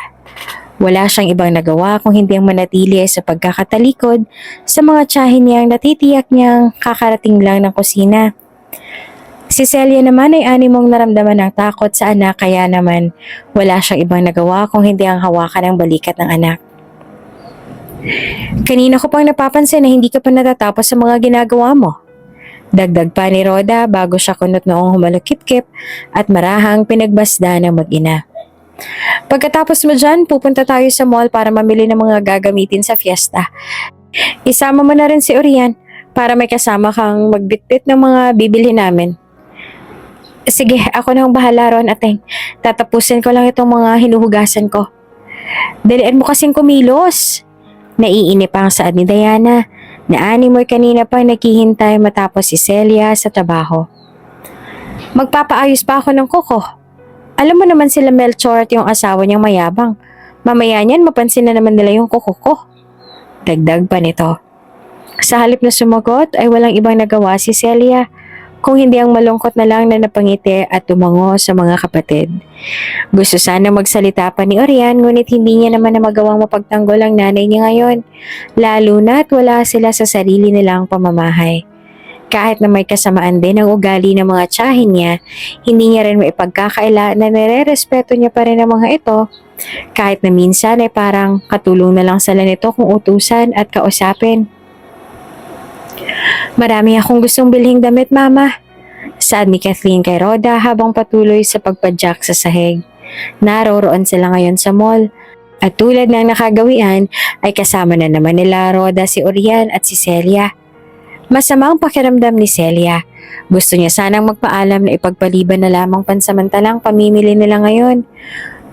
Wala siyang ibang nagawa kung hindi ang manatili sa pagkakatalikod sa mga tiyahin niyang natitiyak niyang kakarating lang ng kusina. Si Celia naman ay animong naramdaman ng takot sa anak kaya naman wala siyang ibang nagawa kung hindi ang hawakan ng balikat ng anak. Kanina ko pang napapansin na hindi ka pa natatapos sa mga ginagawa mo. Dagdag pa ni Rhoda bago siya kunot noong humalukip-kip at marahang pinagbasda ng mag-ina. Pagkatapos mo dyan, pupunta tayo sa mall para mamili ng mga gagamitin sa fiesta. Isama mo na rin si Orian para may kasama kang magbitbit ng mga bibili namin. Sige, ako na ang bahala ron, Ateng. Tatapusin ko lang itong mga hinuhugasan ko. Dalian mo kasing kumilos. Naiinip ang saad ni Diana na animoy kanina pang naghihintay matapos si Celia sa trabaho. Magpapaayos pa ako ng kuko. Alam mo naman sila Melchor at yung asawa niyang mayabang. Mamaya niyan mapansin na naman nila yung kuko ko. Dagdag pa nito. Sa halip na sumagot ay walang ibang nagawa si Celia kung hindi ang malungkot na lang na napangiti at tumango sa mga kapatid. Gusto sana magsalita pa ni Orian ngunit hindi niya naman na magawang mapagtanggol ang nanay niya ngayon, lalo na't wala sila sa sarili nilang pamamahay. Kahit na may kasamaan din ang ugali ng mga tiyahin niya, hindi niya rin maipagkakaila na nire-respeto niya pa rin ang mga ito, kahit na minsan ay parang katulong na lang sila nito kung utusan at kausapin. Marami akong gustong bilhing damit, mama. Saad ni Kathleen kay Rhoda habang patuloy sa pagpadyak sa sahig. Naroroon sila ngayon sa mall. At tulad ng nakagawian ay kasama na naman nila Rhoda si Orian at si Celia. Masama ang pakiramdam ni Celia. Gusto niya sanang magpaalam na ipagpaliban na lamang pansamantalang pamimili nila ngayon.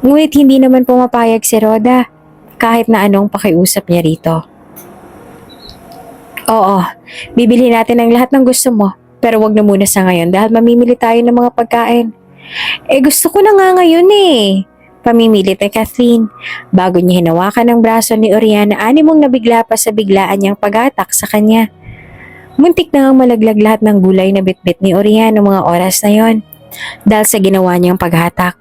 Ngunit hindi naman pumapayag si Rhoda kahit na anong pakiusap niya rito. Oo, bibili natin ang lahat ng gusto mo pero wag na muna sa ngayon dahil mamimili tayo ng mga pagkain. Gusto ko na nga ngayon Pamimilit ni Kathleen bago niya hinawakan ang braso ni Orian na animong nabigla pa sa biglaan niyang pag-atak sa kanya. Muntik na ngang malaglag lahat ng gulay na bitbit ni Orian noong mga oras na yon dahil sa ginawa niyang paghatak.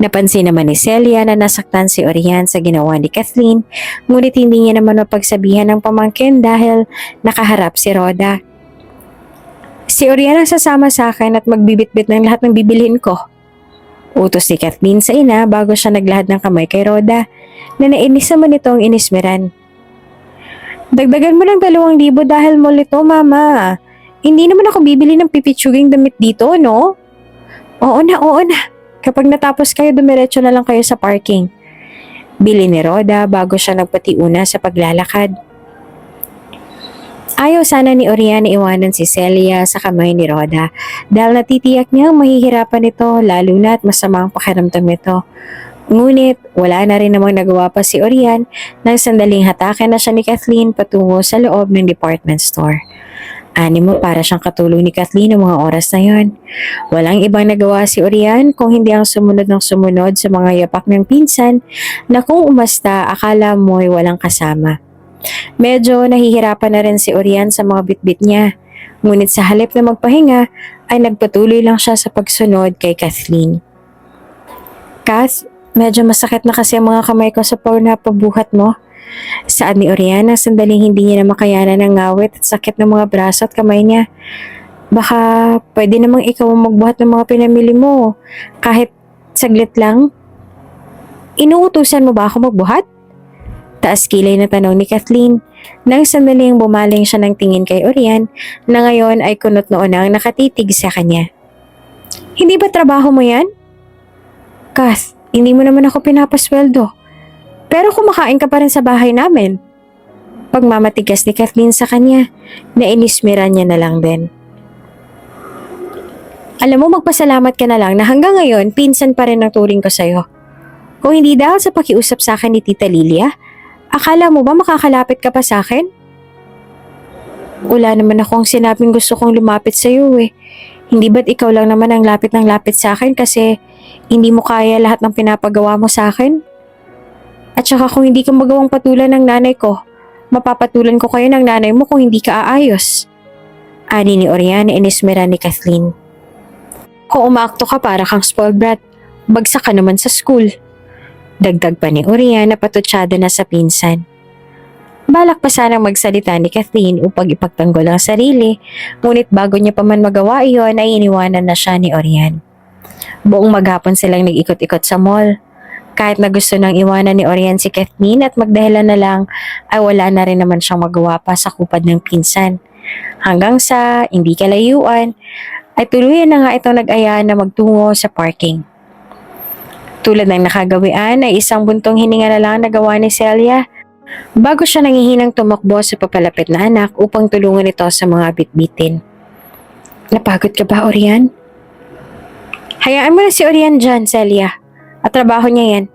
Napansin naman ni Celia na nasaktan si Orian sa ginawa ni Kathleen ngunit hindi niya naman mapagsabihan ng pamangkin dahil nakaharap si Rhoda. Si Orian ang sasama sa akin at magbibitbit ng lahat ng bibilhin ko. Utos ni Kathleen sa ina bago siya naglahad ng kamay kay Rhoda na nainis naman itong inismeran. Dagdagan mo ng 2,000 dahil mall ito, mama. Hindi naman ako bibili ng pipitsuging damit dito, no? Oo na. Kapag natapos kayo, dumiretso na lang kayo sa parking. Bili ni Rhoda bago siya nagpatiuna sa paglalakad. Ayaw sana ni Oriana iwanan si Celia sa kamay ni Rhoda dahil natitiyak niyang mahihirapan ito lalo na't masama ang pakiramdam nito. Ngunit wala na rin namang nagawa pa si Orian nang sandaling hatakin na siya ni Kathleen patungo sa loob ng department store. Animo para siyang katulong ni Kathleen ng mga oras na yon. Walang ibang nagawa si Orian kung hindi ang sumunod ng sumunod sa mga yapak ng pinsan na kung umasta akala mo'y walang kasama. Medyo nahihirapan na rin si Orian sa mga bitbit niya. Ngunit sa halip na magpahinga ay nagpatuloy lang siya sa pagsunod kay Kathleen. Kath, medyo masakit na kasi ang mga kamay ko sa pabuhat mo. Saad ni Oriana sandaling hindi niya na makayanan ng ngawit at sakit ng mga braso at kamay niya. Baka pwede namang ikaw ang magbuhat ng mga pinamili mo. Kahit saglit lang. Inuutusan mo ba ako magbuhat? Taas kilay na tanong ni Kathleen nang sandaling bumaling siya ng tingin kay Orian na ngayon ay kunot noon ang nakatitig sa kanya. Hindi ba trabaho mo yan? Kath, hindi mo naman ako pinapasweldo. Pero kumakain ka pa rin sa bahay namin. Pagmamatigas ni Kathleen sa kanya, nainismiran niya na lang din. Alam mo, magpasalamat ka na lang na hanggang ngayon, pinsan pa rin ang turing ko sa'yo. Kung hindi dahil sa pakiusap sa akin ni Tita Lilia, akala mo ba makakalapit ka pa sa akin? Wala naman akong sinabing gusto kong lumapit sa'yo eh. Hindi ba't ikaw lang naman ang lapit ng lapit sa akin kasi hindi mo kaya lahat ng pinapagawa mo sa akin? At saka kung hindi ka magawang patulan ng nanay ko, mapapatulan ko kayo ng nanay mo kung hindi ka aayos. Ani ni Oriana inismera ni Kathleen. Kung umaakto ka para kang spoiled brat, bagsak ka naman sa school. Dagdag pa ni Oriana patutsyada na sa pinsan. Balak pa sanang magsalita ni Kathleen upang ipagtanggol ang sarili, ngunit bago niya pa man magawa iyon ay iniwanan na siya ni Orian. Buong maghapon silang nag-ikot-ikot sa mall. Kahit na gusto nang iwanan ni Orian si Kathleen at magdahilan na lang, ay wala na rin naman siyang magawa pa sa kupad ng pinsan. Hanggang sa hindi kalayuan, ay tuluyan na nga itong nag-aya na magtungo sa parking. Tulad ng nakagawian ay isang buntong hininga na lang nagawa ni Celia bago siya nangihinang tumakbo sa papalapit na anak upang tulungan ito sa mga bitbitin. Napagod ka ba, Orian? Hayaan mo na si Orian dyan, Celia. At trabaho niya yan.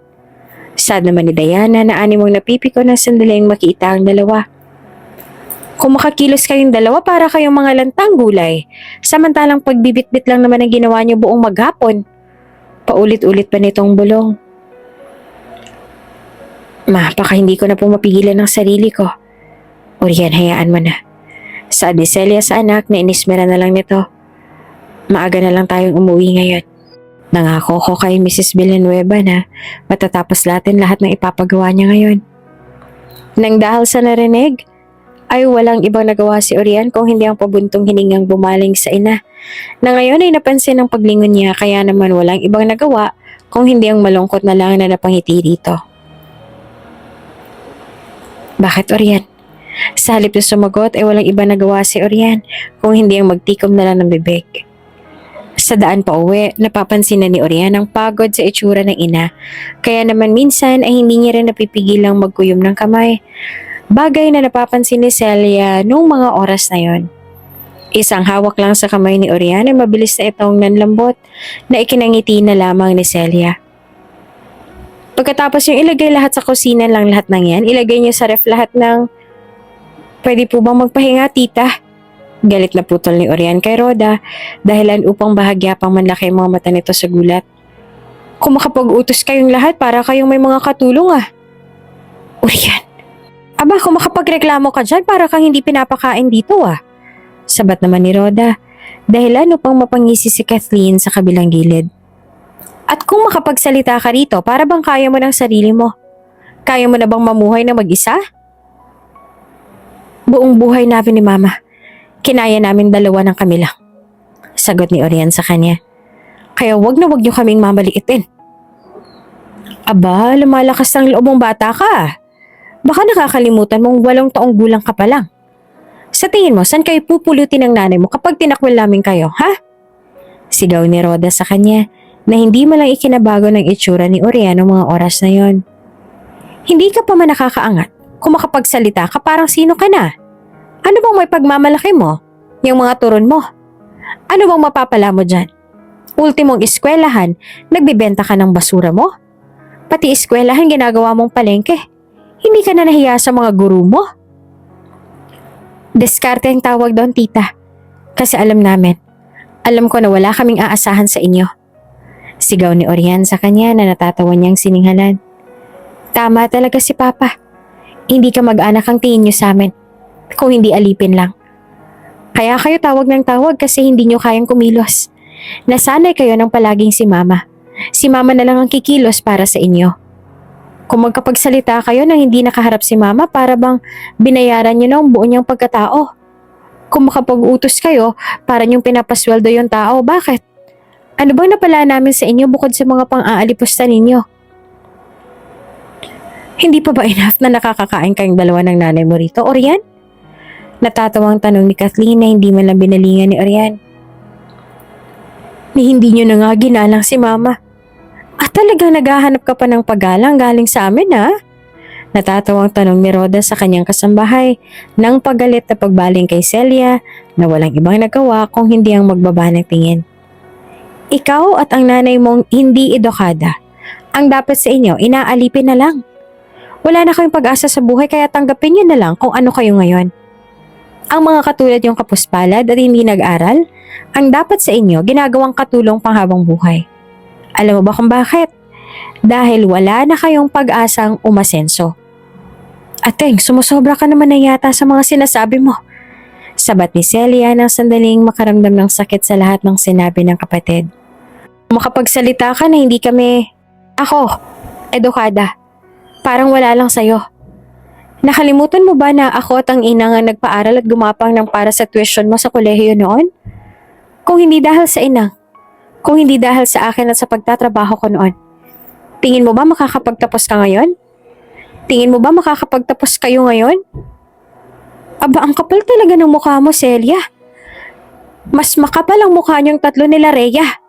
Sad naman ni Diana na animong napipiko na sandaling makita ang dalawa. Kung makakilos kayong dalawa para kayong mga lantang gulay, samantalang pagbibitbit lang naman ang ginawa niyo buong maghapon. Paulit-ulit pa nitong bulong. Ma, baka hindi ko na po mapigilan ng sarili ko. Orian, hayaan mo na. Saad ni Celia sa anak na inismera na lang nito. Maaga na lang tayong umuwi ngayon. Nangako ko kay Mrs. Villanueva na matatapos natin lahat ng ipapagawa niya ngayon. Nang dahil sa narinig, ay walang ibang nagawa si Orian kung hindi ang pabuntong hiningang bumaling sa ina. Na ngayon ay napansin ang paglingon niya kaya naman walang ibang nagawa kung hindi ang malungkot na lang na napangiti dito. Bakit, Orian? Sa halip na sumagot ay walang ibang nagawa si Orian kung hindi ang magtikom na lang ng bibig. Sa daan pa uwi, napapansin na ni Orian ang pagod sa itsura ng ina. Kaya naman minsan ay hindi niya rin napipigilang magkuyom ng kamay. Bagay na napapansin ni Celia noong mga oras na yon. Isang hawak lang sa kamay ni Orian ay mabilis na itong nanlambot na ikinangiti na lamang ni Celia. Pagkatapos yung ilagay lahat sa kusina lang lahat ng yan, ilagay niyo sa ref lahat ng pwede po bang magpahinga, tita? Galit na putol ni Orian kay Rhoda dahilan upang bahagya pang manlaki ang mga mata nito sa gulat. Kung makapag-utos kayong lahat para kayong may mga katulong ah. Orian, aba kung makapagreklamo ka dyan para kang hindi pinapakain dito ah. Sabat naman ni Rhoda dahilan upang mapangisi si Kathleen sa kabilang gilid. At kung makapagsalita ka rito para bang kaya mo ng sarili mo? Kaya mo na bang mamuhay na mag-isa? Buong buhay namin ni Mama. Kinaya namin dalawa ng kami lang. Sagot ni Orian sa kanya. Kaya wag na wag niyo kaming mamaliitin. Aba, lumalakas ang loob mong bata ka. Baka nakakalimutan mong 8 taong gulang ka pa lang. Sa tingin mo, saan kayo pupulutin ng nanay mo kapag tinakwil namin kayo, ha? Sigaw ni Rhoda sa kanya na hindi malang ikinabago ng itsura ni Orian noong mga oras na yon. Hindi ka pa man nakakaangat. Kung makapagsalita ka, parang sino ka na? Ano bang may pagmamalaki mo? Yung mga turon mo? Ano bang mapapala mo dyan? Ultimong eskwelahan, nagbibenta ka ng basura mo? Pati eskwelahan ginagawa mong palengke. Hindi ka na nahiya sa mga guru mo? Diskarte ang tawag doon, tita. Kasi alam namin. Alam ko na wala kaming aasahan sa inyo. Sigaw ni Orian sa kanya na natatawa niyang sininghalan. Tama talaga si Papa. Hindi ka mag-anak ang tingin niyo sa amin. Kung hindi alipin lang. Kaya kayo tawag ng tawag kasi hindi niyo kayang kumilos. Nasanay kayo ng palaging si Mama. Si Mama na lang ang kikilos para sa inyo. Kung magkapagsalita kayo nang hindi nakaharap si Mama, para bang binayaran niyo na ang buo niyang pagkatao. Kung makapag-utos kayo, para niyong pinapasweldo yung tao, bakit? Ano bang napala namin sa inyo bukod sa mga pang-aalipusta ninyo? Hindi pa ba enough na nakakakain kayong dalawa ng nanay mo rito, Orian? Natatawang tanong ni Kathleen na hindi man lang binalingan ni Orian. Ni hindi niyo na nga ginalang si Mama. At talagang naghahanap ka pa ng paggalang galing sa amin, ha? Natatawang tanong ni Rhoda sa kanyang kasambahay nang paggalit na pagbaling kay Celia na walang ibang nagawa kung hindi ang magbaba ng tingin. Ikaw at ang nanay mong hindi edukada, ang dapat sa inyo, inaalipin na lang. Wala na kayong pag-asa sa buhay kaya tanggapin niyo na lang kung ano kayo ngayon. Ang mga katulad yung kapuspalad at hindi nag-aral, ang dapat sa inyo ginagawang katulong panghabang buhay. Alam mo ba kung bakit? Dahil wala na kayong pag-asang umasenso. Ateng, sumusobra ka naman na yata sa mga sinasabi mo. Sabat ni Celia nang sandaling makaramdam ng sakit sa lahat ng sinabi ng kapatid. Makapagsalita ka na hindi kami, ako, edukada. Parang wala lang sa'yo. Nakalimutan mo ba na ako at ang ina nga nagpaaral at gumapang ng para sa tuition mo sa kolehiyo noon? Kung hindi dahil sa ina, kung hindi dahil sa akin at sa pagtatrabaho ko noon, tingin mo ba makakapagtapos ka ngayon? Tingin mo ba makakapagtapos kayo ngayon? Aba, ang kapal talaga ng mukha mo, Celia. Mas makapal ang mukha niyong tatlo nila, Rhea.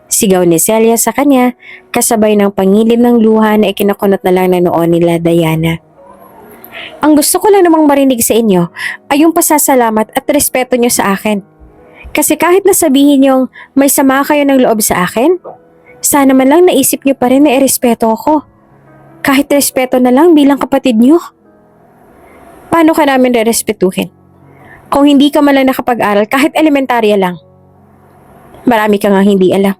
Sigaw ni Celia sa kanya, kasabay ng pangilid ng luha na ikinakunot na lang na noon nila Diana. Ang gusto ko lang namang marinig sa inyo ay yung pasasalamat at respeto niyo sa akin. Kasi kahit nasabihin niyong may sama kayo ng loob sa akin, sana man lang naisip niyo pa rin na irespeto ako. Kahit respeto na lang bilang kapatid niyo. Paano ka namin rerespetuhin? Kung hindi ka man lang nakapag-aral kahit elementarya lang. Marami ka nga hindi alam.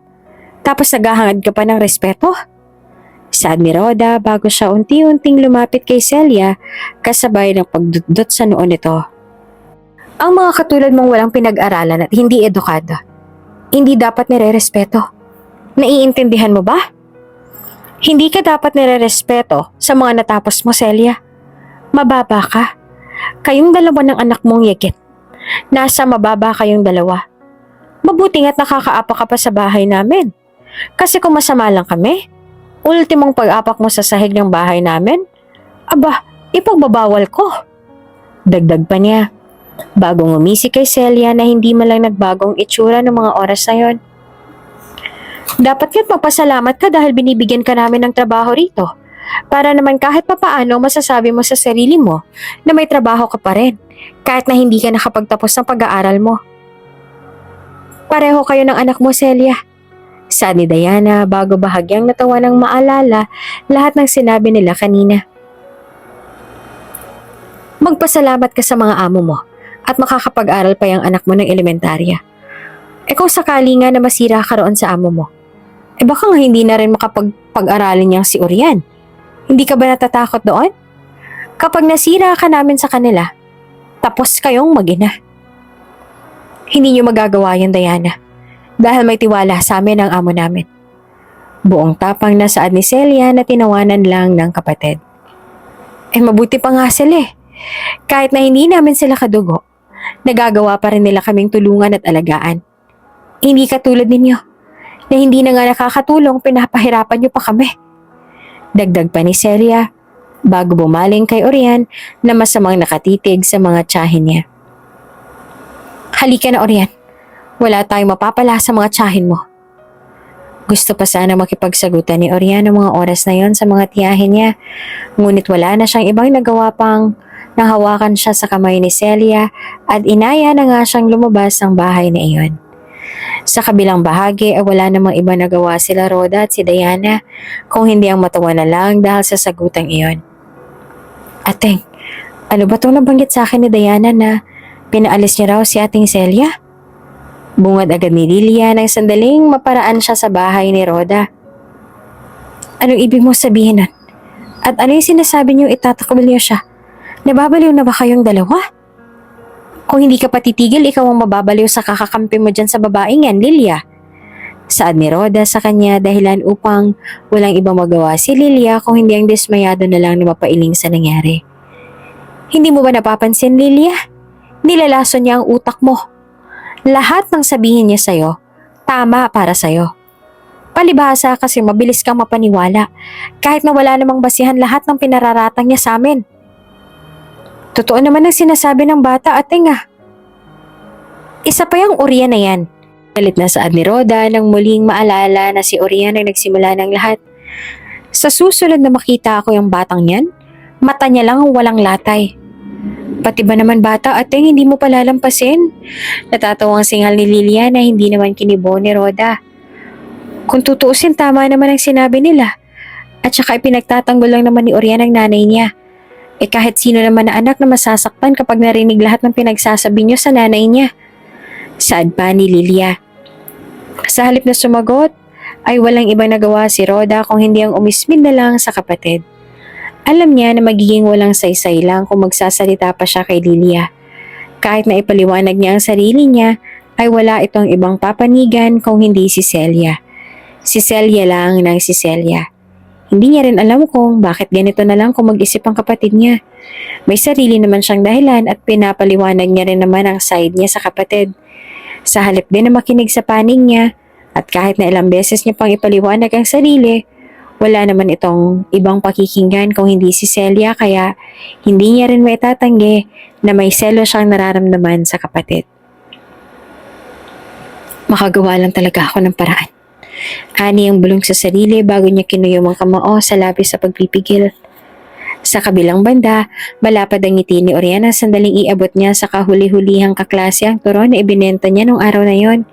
Tapos naghahangad ka pa ng respeto? Saad ni Rhoda bago siya unti-unting lumapit kay Celia kasabay ng pagdudot sa noo nito. Ang mga katulad mong walang pinag-aralan at hindi edukada, hindi dapat nire-respeto. Naiintindihan mo ba? Hindi ka dapat nire-respeto sa mga natapos mo, Celia. Mababa ka. Kayong dalawa ng anak mong yagit. Nasa mababa kayong dalawa. Mabuti nga't nakakaapa ka pa sa bahay namin. Kasi kung masama lang kami, ultimong pag-apak mo sa sahig ng bahay namin, aba, ipagbabawal ko. Dagdag pa niya, bagong umisi kay Celia na hindi man lang nagbagong itsura ng mga oras na yon. Dapat ka't magpasalamat ka dahil binibigyan ka namin ng trabaho rito. Para naman kahit papaano masasabi mo sa sarili mo na may trabaho ka pa rin, kahit na hindi ka nakapagtapos ng pag-aaral mo. Pareho kayo ng anak mo, Celia. Saad ni Diana bago bahagyang natawa ng maalala lahat ng sinabi nila kanina. Magpasalamat ka sa mga amo mo at makakapag-aral pa yung anak mo ng elementarya. E kung sakali nga na masira ka roon sa amo mo, e baka nga hindi na rin makapag-aralin niyang si Orian. Hindi ka ba natatakot doon? Kapag nasira ka namin sa kanila, tapos kayong mag-ina. Hindi niyo magagawa yan, Diana. Dahil may tiwala sa amin ang amo namin. Buong tapang na saad ni Celia na tinawanan lang ng kapatid. Eh mabuti pa nga sila eh. Kahit na hindi namin sila kadugo, nagagawa pa rin nila kaming tulungan at alagaan. Hindi katulad ninyo, na hindi na nga nakakatulong, pinapahirapan niyo pa kami. Dagdag pa ni Celia, bago bumaling kay Orian na masamang nakatitig sa mga tiyahin niya. Halika na, Orian. Wala tayong mapapala sa mga tiyahin mo. Gusto pa sana makipagsagutan ni Orian ng mga oras na yon sa mga tiyahin niya. Ngunit wala na siyang ibang nagawa pang nahawakan siya sa kamay ni Celia at inaya na nga siyang lumabas ng bahay na iyon. Sa kabilang bahagi ay wala namang iba nagawa sila Rhoda at si Diana kung hindi ang matawa na lang dahil sa sagutang iyon. Ateng, ano ba itong nabanggit sa akin ni Diana na pinaalis niya raw si ating Celia? Bungad agad ni Lilia nang sandaling maparaan siya sa bahay ni Rhoda. Anong ibig mo sabihin nun? At ano yung sinasabi niyo itatakbil niyo siya? Nababaliw na ba kayong dalawa? Kung hindi ka patitigil, ikaw ang mababaliw sa kakakampi mo dyan sa babaeng yan, Lilia. Saad ni Rhoda sa kanya dahilan upang walang ibang magawa si Lilia kung hindi ang dismayado na lang na mapailing sa nangyari. Hindi mo ba napapansin, Lilia? Nilalason niya ang utak mo. Lahat ng sabihin niya sa'yo, tama para sa'yo. Palibhasa kasi mabilis kang mapaniwala kahit na wala namang basihan lahat ng pinararatang niya sa amin. Totoo naman ang sinasabi ng bata, Ateng ah. Isa pa yung Orian na yan. Galit na saad ni Rhoda nang muling maalala na si Orian ang nagsimula ng lahat. Sa susunod na makita ako yung batang yan, mata niya lang ang walang latay. Pati ba naman bata, Ateng, hindi mo palalampasin? Natatawang singal ni Lilia na hindi naman kinibo ni Rhoda. Kung tutuusin, tama naman ang sinabi nila. At saka ipinagtatanggol lang naman ni Orian ang nanay niya. Kahit sino naman na anak na masasaktan kapag narinig lahat ng pinagsasabi niyo sa nanay niya. Saad pa ni Lilia. Sa halip na sumagot, ay walang ibang nagawa si Rhoda kung hindi ang umismin na lang sa kapatid. Alam niya na magiging walang saysay lang kung magsasalita pa siya kay Lilia. Kahit na ipaliwanag niya ang sarili niya, ay wala itong ibang papanigan kung hindi si Celia. Si Celia lang ng si Celia. Hindi niya rin alam kung bakit ganito na lang kung mag-isip ang kapatid niya. May sarili naman siyang dahilan at pinapaliwanag niya rin naman ang side niya sa kapatid. Sa halip din na makinig sa panig niya at kahit na ilang beses niya pang ipaliwanag ang sarili, wala naman itong ibang pakikinggan kung hindi si Celia kaya hindi niya rin maitatanggi na may selo siyang nararamdaman sa kapatid. Makagawa lang talaga ako ng paraan. Ani ang bulong sa sarili bago niya kinuyom ang kamao sa labis sa pagpipigil. Sa kabilang banda, malapad ang ngiti ni Oriana sandaling iabot niya sa kahuli-hulihang kaklase ang turon na ibinenta niya nung araw na yon.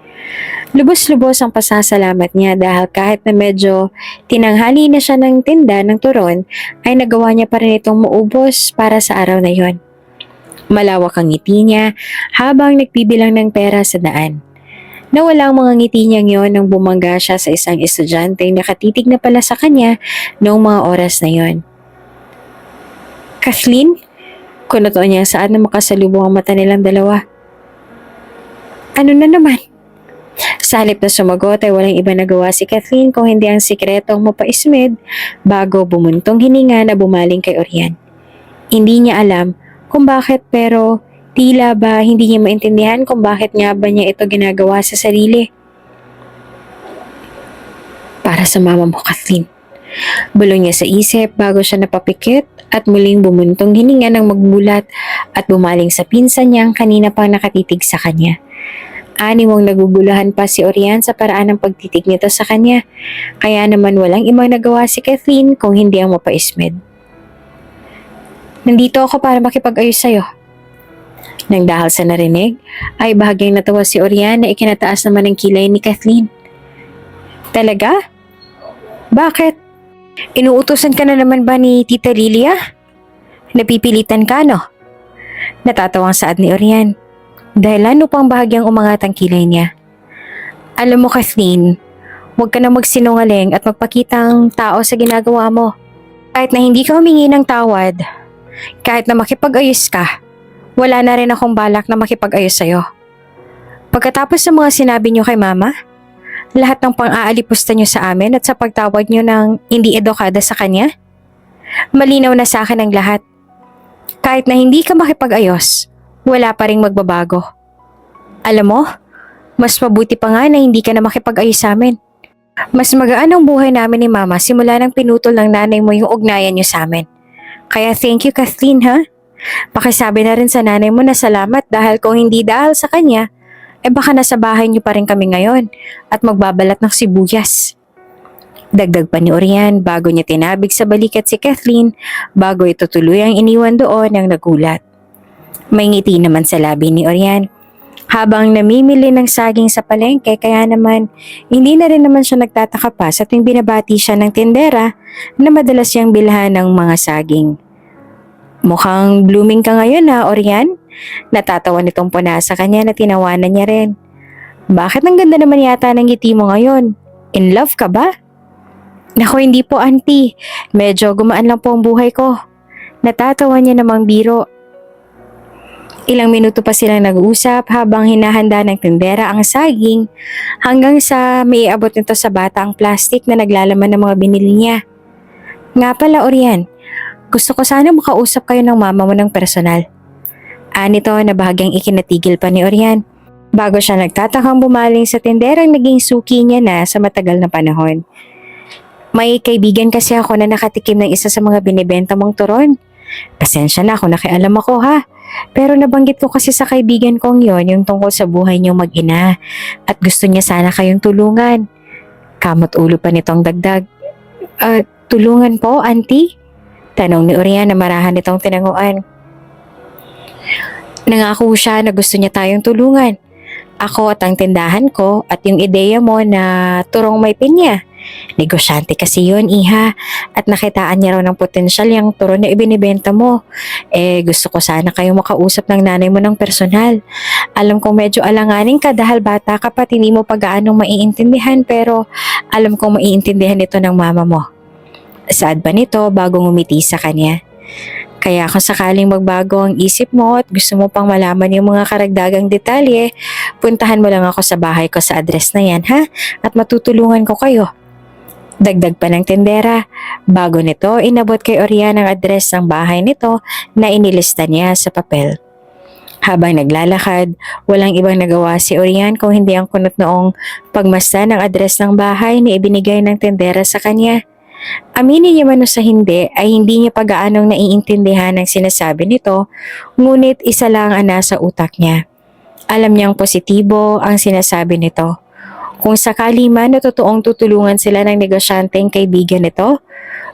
Lubos-lubos ang pasasalamat niya dahil kahit na medyo tinanghali na siya ng tinda ng turon, ay nagawa niya pa rin itong maubos para sa araw na yon. Malawak ang ngiti niya habang nagbibilang ng pera sa daan. Nawala ang mga ngiti niyang yon nang bumangga siya sa isang estudyante na nakatitig na pala sa kanya noong mga oras na yon. Kathleen? Kunutoon niya saan na makasalubong ang mata nilang dalawa. Ano na naman? Sa halip na sumagot ay walang iba nagawa si Kathleen kung hindi ang sikretong mapaismed bago bumuntong hininga na bumaling kay Orian. Hindi niya alam kung bakit pero tila ba hindi niya maintindihan kung bakit nga ba niya ito ginagawa sa sarili. Para sa mama mo, Kathleen. Bulong niya sa isip bago siya napapikit at muling bumuntong hininga ng magmulat at bumaling sa pinsan niyang kanina pang nakatitig sa kanya. Animong naguguluhan pa si Orian sa paraan ng pagtitig nito sa kanya, kaya naman walang ibang nagawa si Kathleen kung hindi ang mapaismed. Nandito ako para makipag-ayos sa'yo. Nang dahil sa narinig, ay bahagyang natawa si Orian na ikinataas naman ang kilay ni Kathleen. Talaga? Bakit? Inuutusan ka na naman ba ni Tita Lilia? Napipilitan ka, no? Natatawang saad ni Orian. Dahilan upang bahagyang umangat ang kilay niya. Alam mo, Kathleen, huwag ka na magsinungaling at magpakitang tao sa ginagawa mo. Kahit na hindi ka humingi ng tawad, kahit na makipag-ayos ka, wala na rin akong balak na makipag-ayos sa'yo. Pagkatapos ng mga sinabi niyo kay Mama, lahat ng pang-aalipusta niyo sa amin at sa pagtawag niyo ng hindi edukada sa kanya, malinaw na sa akin ang lahat. Kahit na hindi ka makipag-ayos, wala pa ring magbabago. Alam mo, mas mabuti pa nga na hindi ka na makipag-ayos sa amin. Mas magaan ang buhay namin ni Mama simula nang pinutol ng nanay mo yung ugnayan niyo sa amin. Kaya thank you, Kathleen, ha? Pakisabi na rin sa nanay mo na salamat dahil kung hindi dahil sa kanya, baka nasa bahay niyo pa rin kami ngayon at magbabalat ng sibuyas. Dagdag pa ni Orian bago niya tinabig sa balikat si Kathleen bago ito tuluyang iniwan doon ang nagulat. May ngiti naman sa labi ni Orian habang namimili ng saging sa palengke, kaya naman hindi na rin naman siya nagtataka pa sa tuwing binabati siya ng tindera na madalas siyang bilhan ng mga saging. Mukhang blooming ka ngayon ha, Orian? Natatawa nitong puna sa kanya na tinawanan niya rin. Bakit ang ganda naman yata ng ngiti mo ngayon? In love ka ba? Naku, hindi po auntie. Medyo gumaan lang po ang buhay ko. Natatawa niya namang biro. Ilang minuto pa silang nag-uusap habang hinahanda ng tindera ang saging hanggang sa maiabot nito sa bata ang plastic na naglalaman ng mga binili niya. Nga pala, Orian, gusto ko sana makausap kayo ng mama mo ng personal. Nito na bahagyang ikinatigil pa ni Orian bago siya nagtatakang bumaling sa tinderang naging suki niya na sa matagal na panahon. May kaibigan kasi ako na nakatikim ng isa sa mga binibenta mong turon. Pasensya na kung nakialam ako ha. Pero nabanggit ko kasi sa kaibigan kong yon yung tungkol sa buhay niyong mag-ina at gusto niya sana kayong tulungan. Kamot ulo pa nitong dagdag. Tulungan po, auntie? Tanong ni Orian na marahan nitong tinanguan. Nangako siya na gusto niya tayong tulungan. Ako at ang tindahan ko at yung ideya mo na turong may pinya. Negosyante kasi yun, iha. At nakitaan niya raw ng potensyal yung turon na ibinibenta mo. Gusto ko sana kayong makausap ng nanay mo ng personal. Alam kong medyo alanganin ka dahil bata ka pa, hindi mo pa gaanong maiintindihan, pero alam kong maiintindihan ito ng mama mo. Saad ba nito bago ngumiti sa kanya? Kaya kung sakaling magbago ang isip mo at gusto mo pang malaman yung mga karagdagang detalye, puntahan mo lang ako sa bahay ko sa address na yan, ha? At matutulungan ko kayo. Dagdag pa ng tindera, bago nito inabot kay Orian ang address ng bahay nito na inilista niya sa papel. Habang naglalakad, walang ibang nagawa si Orian kung hindi ang kunot noong pagmasdan ng address ng bahay na ibinigay ng tindera sa kanya. Aminin niya man o sa hindi ay hindi niya pag-aanong naiintindihan ang sinasabi nito, ngunit isa lang ang nasa utak niya. Alam niyang positibo ang sinasabi nito. Kung sakali man na totoong tutulungan sila ng negosyanteng kaibigan nito,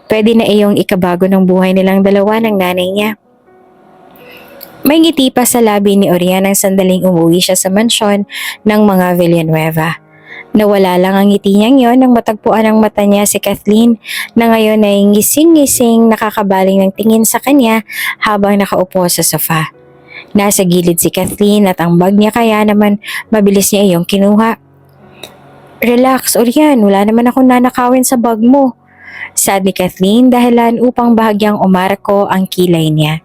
pwede na iyong ikabago ng buhay nilang dalawa ng nanay niya. May ngiti pa sa labi ni Orian nang sandaling umuwi siya sa mansyon ng mga Villanueva. Nawala lang ang ngiti niyang yon nang matagpuan ang mata niya si Kathleen na ngayon ay ngising-ngising nakakabaling ng tingin sa kanya habang nakaupo sa sofa. Nasa gilid si Kathleen at ang bag niya kaya naman mabilis niya iyong kinuha. Relax, Orian, wala naman akong nanakawin sa bag mo. Saad ni Kathleen dahilan upang bahagyang umarko ang kilay niya.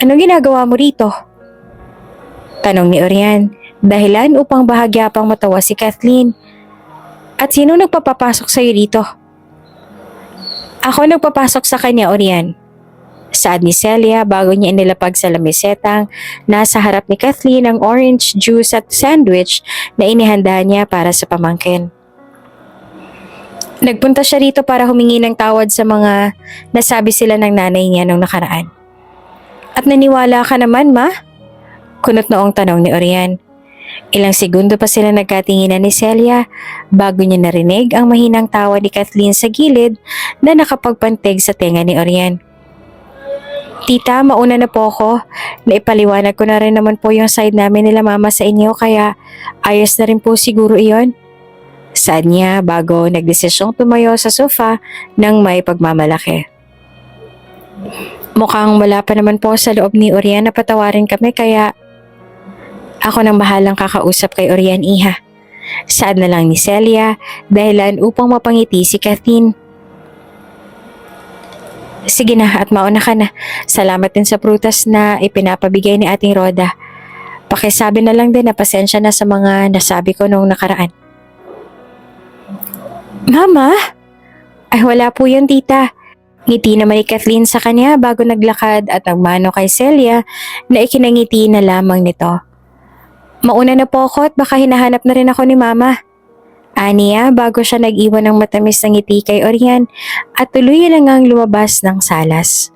Ano ginagawa mo rito? Tanong ni Orian, dahilan upang bahagya pang matawa si Kathleen. At sino nagpapapasok sa'yo dito? Ako nagpapasok sa kanya, Orian. Saad ni Celia bago niya inilapag sa lamisetang nasa harap ni Kathleen ang orange juice at sandwich na inihanda niya para sa pamangkin. Nagpunta siya rito para humingi ng tawad sa mga nasabi sila ng nanay niya nung nakaraan. At naniwala ka naman, ma? Kunot noong tanong ni Orian. Ilang segundo pa sila nagkatinginan ni Celia bago niya narinig ang mahinang tawa ni Kathleen sa gilid na nakapagpantig sa tenga ni Orian. Tita, mauna na po ako. Naipaliwanag ko na rin naman po yung side namin nila mama sa inyo kaya ayos na rin po siguro iyon. Saad niya bago nagdesisyong tumayo sa sofa ng may pagmamalaki. Mukhang wala pa naman po sa loob ni Orian na patawarin kami kaya ako nang bahalang kakausap kay Orian, iha. Saad na lang ni Celia dahilan upang mapangiti si Kathleen. Sige na at mauna ka na. Salamat din sa prutas na ipinapabigay ni Ating Rhoda. Pakisabi na lang din na pasensya na sa mga nasabi ko noong nakaraan. Mama? Ay wala po yun, tita. Ngiti naman ni Kathleen sa kanya bago naglakad at nagmano kay Celia na ikinangiti na lamang nito. Mauna na po ako at baka hinahanap na rin ako ni mama. Aniya bago siya nag-iwan ng matamis na ngiti kay Orian at tuloy lang ang lumabas ng salas.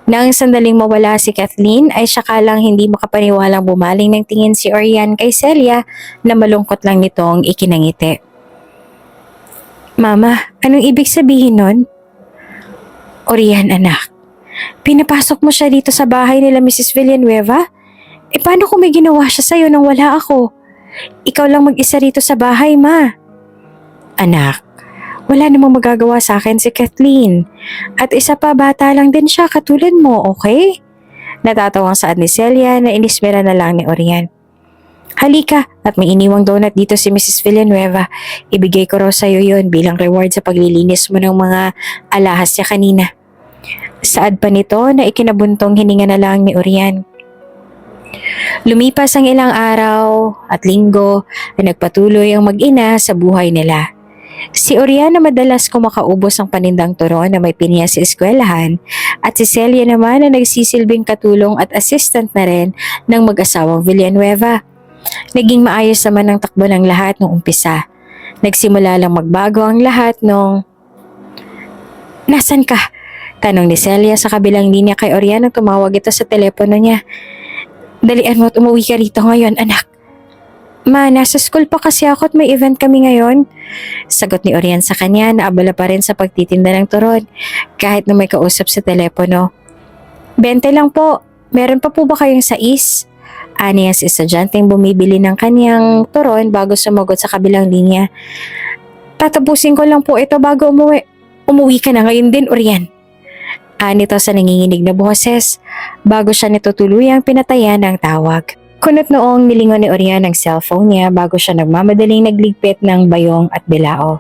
Nang sandaling mawala si Kathleen ay saka lang hindi makapaniwalang bumaling ng tingin si Orian kay Celia na malungkot lang nitong ikinangiti. Mama, anong ibig sabihin nun? Orian, anak. Pinapasok mo siya dito sa bahay nila Mrs. Villanueva? Paano kung may ginawa siya sa'yo nang wala ako? Ikaw lang mag-isa rito sa bahay, ma. Anak, wala namang magagawa sa akin si Kathleen. At isa pa, bata lang din siya katulad mo, okay? Natatawang saad ni Celia na inismera na lang ni Orian. Halika, at may iniwang donut dito si Mrs. Villanueva. Ibigay ko raw sa'yo yun bilang reward sa paglilinis mo ng mga alahas niya kanina. Saad pa nito na ikinabuntong hininga na lang ni Orian. Lumipas ang ilang araw at linggo ay nagpatuloy ang mag-ina sa buhay nila. Si Orian na madalas kumakaubos ang panindang turon na may pinya sa eskwelahan at si Celia naman na nagsisilbing katulong at assistant na rin ng mag-asawang Villanueva. Naging maayos naman ang takbo ng lahat nung umpisa. Nagsimula lang magbago ang lahat nung... Nasaan ka? Tanong ni Celia sa kabilang linya kay Orian nang tumawag ito sa telepono niya. Dalian mo at umuwi ka rito ngayon, anak. Ma, nasa school pa kasi ako at may event kami ngayon. Sagot ni Orian sa kanya na abala pa rin sa pagtitinda ng turon kahit na may kausap sa telepono. 20 lang po. Meron pa po ba kayong sais? Ani ang si estudyanteng bumibili ng kanyang turon bago sumagot sa kabilang linya. Tatapusin ko lang po ito bago umuwi. Umuwi ka na ngayon din, Orian. Ani to sa nanginginig na boses bago siya nito tuluyang pinatayan ng tawag. Kunot noong nilingon ni Orian ang cellphone niya bago siya nagmamadaling nagligpit ng bayong at bilao.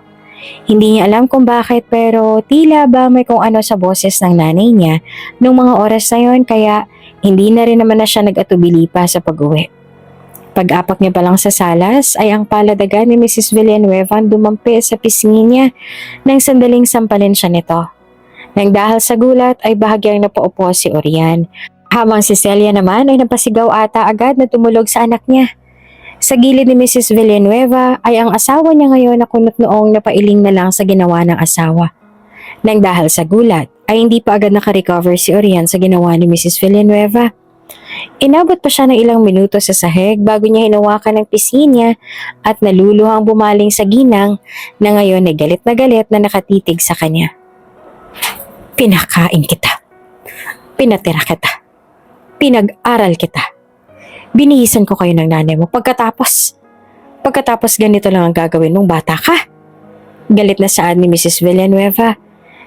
Hindi niya alam kung bakit pero tila ba may kung ano sa boses ng nanay niya nung mga oras na yon kaya hindi na rin naman na siya nag-atubili pa sa pag-uwi. Pag-apak niya pa lang sa salas ay ang paladaga ni Mrs. Villanueva dumampi sa pisngi niya nang sandaling sampalin siya nito. Nang dahil sa gulat ay bahagyang napaupo si Orian. Habang si Celia naman ay napasigaw ata agad na tumulog sa anak niya. Sa gilid ni Mrs. Villanueva ay ang asawa niya ngayon na kunot noong napailing na lang sa ginawa ng asawa. Nang dahil sa gulat ay hindi pa agad nakarecover si Orian sa ginawa ni Mrs. Villanueva. Inabot pa siya ng ilang minuto sa sahig bago niya hinawakan ng pisngi niya at naluluhang bumaling sa ginang na ngayon ay galit na nakatitig sa kanya. Pinakain kita. Pinatira kita. Pinag-aral kita. Binihisan ko kayo ng nanay mo pagkatapos ganito lang ang gagawin mong bata ka. Galit na saad ni Mrs. Villanueva.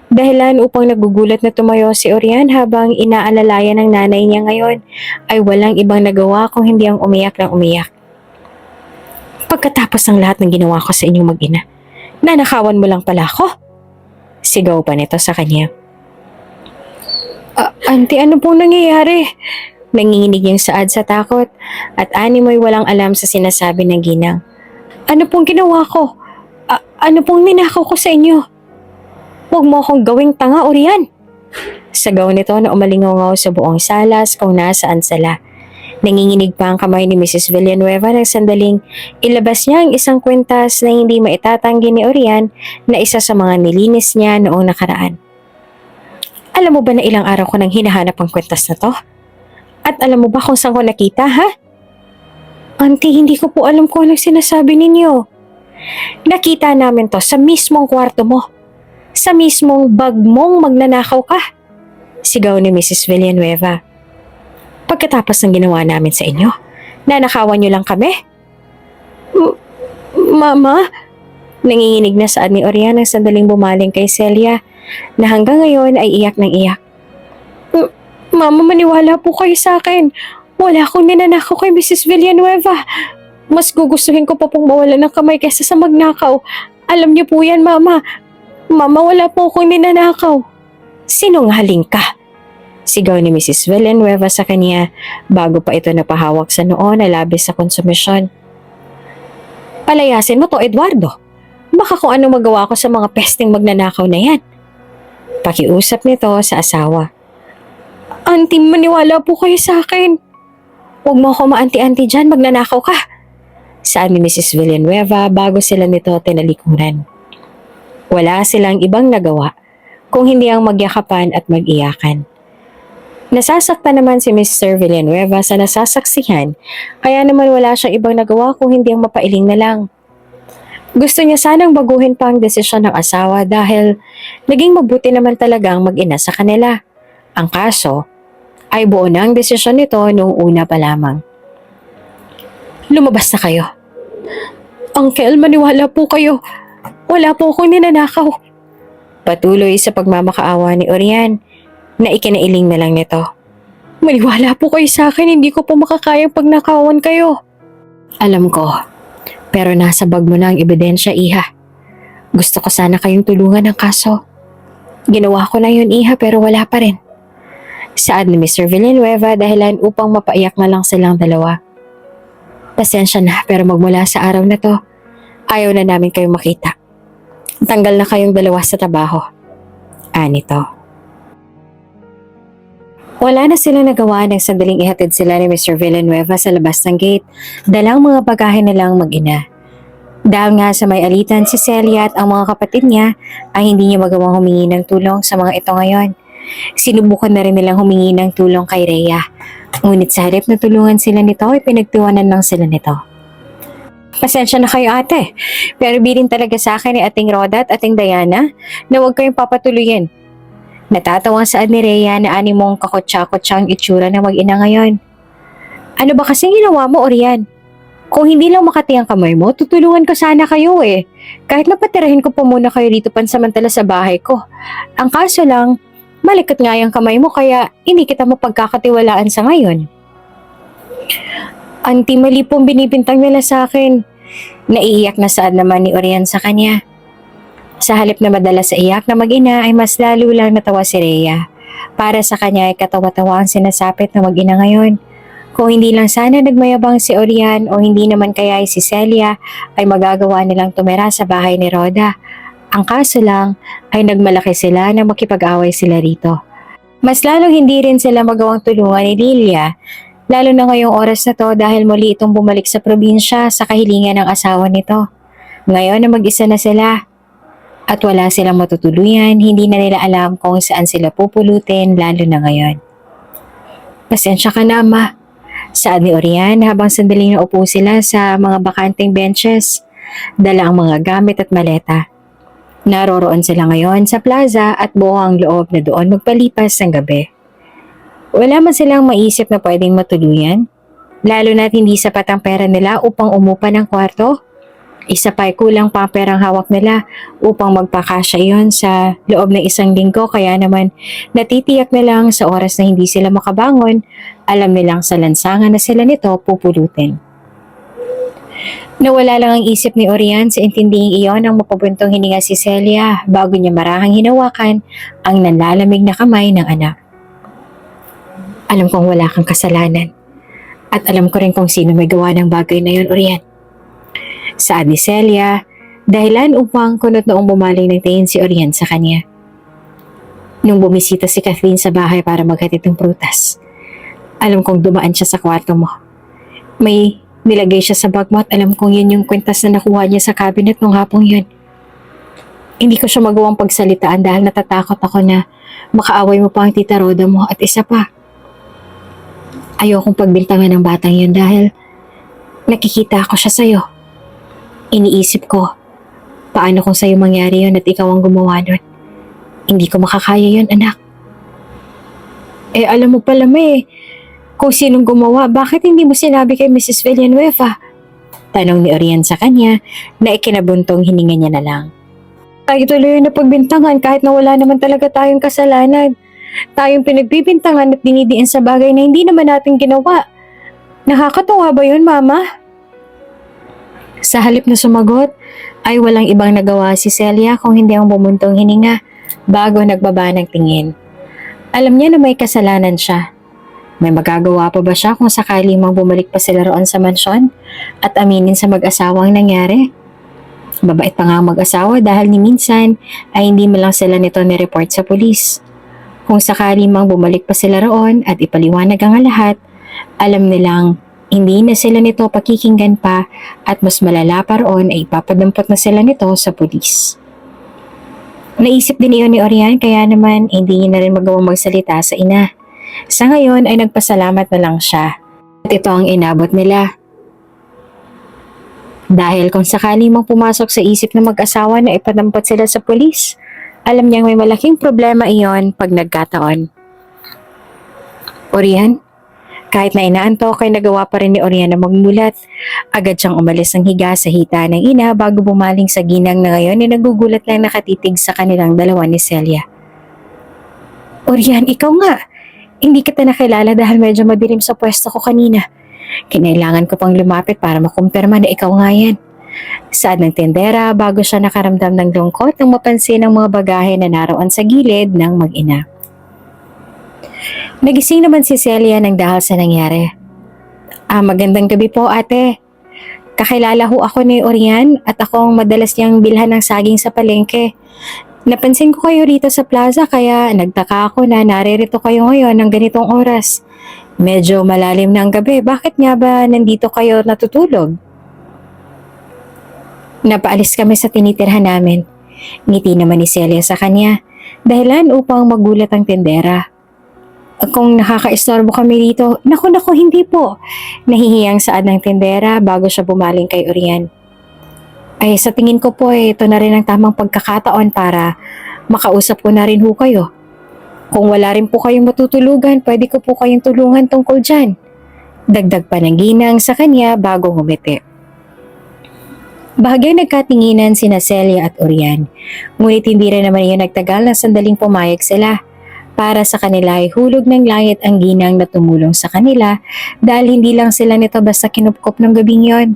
Dahilan upang nagugulat na tumayo si Orian habang inaalalayan ng nanay niya ngayon ay walang ibang nagawa kung hindi ang umiyak ng umiyak. Pagkatapos ng lahat ng ginawa ko sa inyong mag-ina, nanakawan mo lang pala ako. Sigaw pa nito sa kanya. Auntie, ano pong nangyayari? Nanginginig yung saad sa takot at ani mo'y walang alam sa sinasabi ng ginang. Ano pong ginawa ko? Ano pong ninakaw ko sa inyo? Huwag mo akong gawing tanga, Orian. Sagaw nito na umalingaw sa buong salas kung nasaan sila. Nanginginig pa ang kamay ni Mrs. Villanueva nang sandaling ilabas niya ang isang kwentas na hindi maitatanggi ni Orian na isa sa mga nilinis niya noong nakaraan. Alam mo ba na ilang araw ko nang hinahanap ang kwentas na to? At alam mo ba kung saan ko nakita, ha? Auntie, hindi ko po alam kung anong sinasabi ninyo. Nakita namin to sa mismong kwarto mo. Sa mismong bag mong magnanakaw ka. Sigaw ni Mrs. Villanueva. Pagkatapos ng ginawa namin sa inyo, nanakawan niyo lang kami? Mama? Nanginginig na saad ni Orian ang sandaling bumaling kay Celia na hanggang ngayon ay iyak ng iyak. Mama, maniwala po kayo sa akin. Wala akong ninanakaw kay Mrs. Villanueva. Mas gugustuhin ko pa pong mawala ng kamay kaysa sa magnakaw. Alam niyo po yan, Mama. Mama, wala po akong ninanakaw. Sinungaling ka. Sigaw ni Mrs. Villanueva sa kanya bago pa ito napahawak sa noo na labis sa konsumisyon. Palayasin mo to, Eduardo. Baka kung ano magawa ko sa mga pesting magnanakaw na yan. Pakiusap nito sa asawa. Auntie, maniwala po kayo sa akin. Huwag mo ako ma-anti-anti dyan, magnanakaw ka. Saan ni Mrs. Villanueva bago sila nito tinalikuran. Wala silang ibang nagawa kung hindi ang magyakapan at mag-iyakan. Nasasaktan naman si Mr. Villanueva sa nasasaksihan kaya naman wala siyang ibang nagawa kung hindi ang mapailing na lang. Gusto niya sanang baguhin pa ang desisyon ng asawa dahil naging mabuti naman talagang mag-ina sa kanila. Ang kaso ay buo na ang desisyon nito noong una pa lamang. Lumabas na kayo. Uncle, maniwala po kayo. Wala po akong ninanakaw. Patuloy sa pagmamakaawa ni Orian na ikinailing na lang nito. Maniwala po kayo sa akin, hindi ko po makakayang pagnakawan kayo. Alam ko, pero nasa bag mo na ang ebidensya, Iha. Gusto ko sana kayong tulungan ng kaso. Ginawa ko na yun, Iha, pero wala pa rin. Saad ni Mr. Villanueva dahilan upang mapaiyak na lang silang dalawa. Pasensya na, pero magmula sa araw na to, ayaw na namin kayong makita. Tanggal na kayong dalawa sa trabaho. Anito. Wala na sila nagawa nang sandaling ihatid sila ni Mr. Villanueva sa labas ng gate, dalang mga bagahe na lang mag-ina. Dahil nga sa may alitan si Celia at ang mga kapatid niya ay hindi niya magawang humingi ng tulong sa mga ito ngayon. Sinubukan na rin nilang humingi ng tulong kay Rhea. Ngunit sa halip na tulungan sila nito ay pinagtiwanan lang sila nito. Pasensya na kayo ate, pero bilin talaga sa akin ni Ating Roda at Ating Diana na huwag kayong papatuluyin. Natatawang saad ni Rhea na animong kakotsa-kotsang itsura na mag-ina ngayon. Ano ba kasing ginawa mo, Orian? Kung hindi lang makati ang kamay mo, tutulungan ko sana kayo eh. Kahit napatirahin ko pa muna kayo dito pansamantala sa bahay ko. Ang kaso lang, malikot nga yung kamay mo kaya hindi kita mapagkakatiwalaan sa ngayon. Auntie, mali pong binibintang nila sa akin. Naiiyak na saad naman ni Orian sa kanya. Sa halip na madala sa iyak na mag-ina ay mas lalo lang natawa si Rhea. Para sa kanya ay katawa-tawa ang sinasapit na mag-ina ngayon. Kung hindi lang sana nagmayabang si Orian o hindi naman kaya si Celia ay magagawa nilang tumira sa bahay ni Rhoda. Ang kaso lang ay nagmalaki sila na makipag-away sila rito. Mas lalong hindi rin sila magawang tulungan ni Lilia. Lalo na ngayong oras na to dahil muli itong bumalik sa probinsya sa kahilingan ng asawa nito. Ngayon na mag-isa na sila. At wala silang matutuluyan, hindi na nila alam kung saan sila pupulutin lalo na ngayon. Pasensya ka na, Ama. Saad ni Orian habang sandaling naupo sila sa mga bakanting benches. Dala ang mga gamit at maleta. Naroroon sila ngayon sa plaza at buo ang loob na doon magpalipas ng gabi. Wala man silang maisip na pwedeng matuluyan, lalo na't hindi sapat ang pera nila upang umupa ng kwarto. Isa pa'y kulang pa ang perang hawak nila upang magpakasya iyon sa loob ng isang linggo kaya naman natitiyak na lang sa oras na hindi sila makabangon, alam nilang sa lansangan na sila nito pupulutin. Nawala lang ang isip ni Orian sa intinding iyon ang mapabuntong hininga si Celia bago niya marahang hinawakan ang nanlalamig na kamay ng anak. Alam kong wala kang kasalanan. At alam ko rin kung sino may gawa ng bagay na yun, Orian. Saad ni Celia, dahilan upang kunot noong bumaling ng tingin si Orian sa kanya. Nung bumisita si Kathleen sa bahay para maghatid ng prutas, alam kong dumaan siya sa kwarto mo. May nilagay siya sa bag mo at alam kong yun yung kwintas na nakuha niya sa cabinet nung hapong yun. Hindi ko siya magawang pagsalitaan dahil natatakot ako na makaaway mo pa ang tita Rhoda mo at isa pa. Ayokong pagbintangan ng batang yun dahil nakikita ako siya sa'yo. Iniisip ko, paano kung sa'yo mangyari yun at ikaw ang gumawa nun? Hindi ko makakaya yun, anak. Alam mo pala kung sinong gumawa, bakit hindi mo sinabi kay Mrs. Villanueva? Tanong ni Orian sa kanya na ikinabuntong hininga niya na lang. Tayo tuloy na pagbintangan kahit na wala naman talaga tayong kasalanan. Tayong pinagbibintangan at dinidiin sa bagay na hindi naman natin ginawa. Nakakatuwa ba yun, Mama? Sa halip na sumagot, ay walang ibang nagawa si Celia kung hindi ang bumuntong hininga bago nagbaba ng tingin. Alam niya na may kasalanan siya. May magagawa pa ba siya kung sakali mang bumalik pa sila roon sa mansyon at aminin sa mag-asawang nangyari? Mabait pa nga ang mag-asawa dahil ni minsan ay hindi mo lang sila nito ni-report sa pulis. Kung sakali mang bumalik pa sila roon at ipaliwanag ang lahat, alam nilang hindi na sila nito pakikinggan pa at mas malala pa roon ay ipapadampot na sila nito sa pulis. Naisip din iyon ni Orian kaya naman hindi na rin magawang magsalita sa ina. Sa ngayon ay nagpasalamat na lang siya at ito ang inabot nila. Dahil kung sakali mang pumasok sa isip ng mag-asawa na ipadampot sila sa pulis, alam niyang may malaking problema iyon pag nagkataon. Orian, kahit na inaantok ay nagawa pa rin ni Orian na magmulat. Agad siyang umalis ng higa sa hita ng ina bago bumaling sa ginang na ngayon ay nagugulat lang nakatitig sa kanilang dalawa ni Celia. Orian, ikaw nga! Hindi kita nakilala dahil medyo madilim sa pwesto ko kanina. Kinailangan ko pang lumapit para makumpirma na ikaw nga yan. Saad ng tendera bago siya nakaramdam ng lungkot nang mapansin ang mga bagahe na naroon sa gilid ng mag-ina. Nagising naman si Celia nang dahil sa nangyari. Magandang gabi po ate. Kakilala ho ako ni Orian at ako ang madalas niyang bilhan ng saging sa palengke. Napansin ko kayo rito sa plaza kaya nagtaka ako na naririto kayo ngayon ng ganitong oras. Medyo malalim na ang gabi, bakit nga ba nandito kayo natutulog? Napaalis kami sa tinitirhan namin. Ngiti naman ni Celia sa kanya, dahilan upang magulat ang tendera. Kung nakakaistorbo kami rito, naku hindi po. Nahihiyang saad ng tendera bago siya bumaling kay Orian. Ay sa tingin ko po ito na rin ang tamang pagkakataon para makausap ko na rin ho kayo. Kung wala rin po kayong matutulugan, pwede ko po kayong tulungan tungkol dyan. Dagdag pa ng ginang sa kanya bago ngumiti. Bahagyang nagkatinginan sina Celia at Orian, ngunit hindi rin naman iyon nagtagal na sandaling pumayag sila. Para sa kanila ay hulog ng langit ang ginang na tumulong sa kanila dahil hindi lang sila nito basta kinupkop ng gabing yon.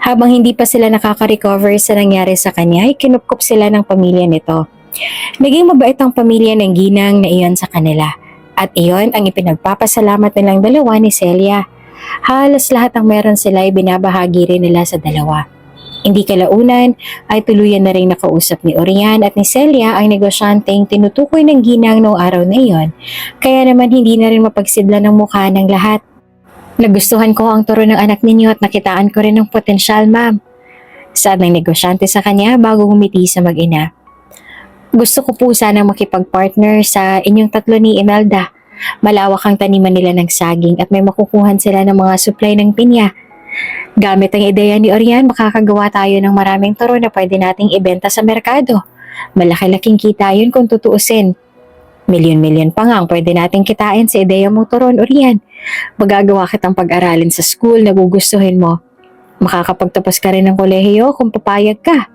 Habang hindi pa sila nakaka-recover sa nangyari sa kanya, ay kinupkop sila ng pamilya nito. Naging mabait ang pamilya ng ginang na iyon sa kanila. At iyon ang ipinagpapasalamat nilang dalawa ni Celia. Halos lahat ng meron sila ay binabahagi rin nila sa dalawa. Hindi kalaunan ay tuluyan na rin nakausap ni Orian at ni Celia ang negosyanteng tinutukoy ng ginang noong araw na iyon. Kaya naman hindi na rin mapagsidla ng mukha ng lahat. Nagustuhan ko ang turo ng anak ninyo at nakitaan ko rin ng potensyal, ma'am. Saad ng negosyante sa kanya bago humiti sa mag-ina. Gusto ko po sana makipag-partner sa inyong tatlo ni Imelda. Malawak ang taniman nila ng saging at may makukuhan sila ng mga supply ng pinya. Gamit ang ideya ni Orian, makakagawa tayo ng maraming turo na pwede nating ibenta sa merkado. Malaki-laking kita yun kung tutuusin. Milyon-milyon pa nga ang pwede nating kitain sa ideya mong turon, Orian. Magagawa kitang pag-aralin sa school na gugustuhin mo. Makakapagtapos ka rin ng kolehiyo kung papayag ka.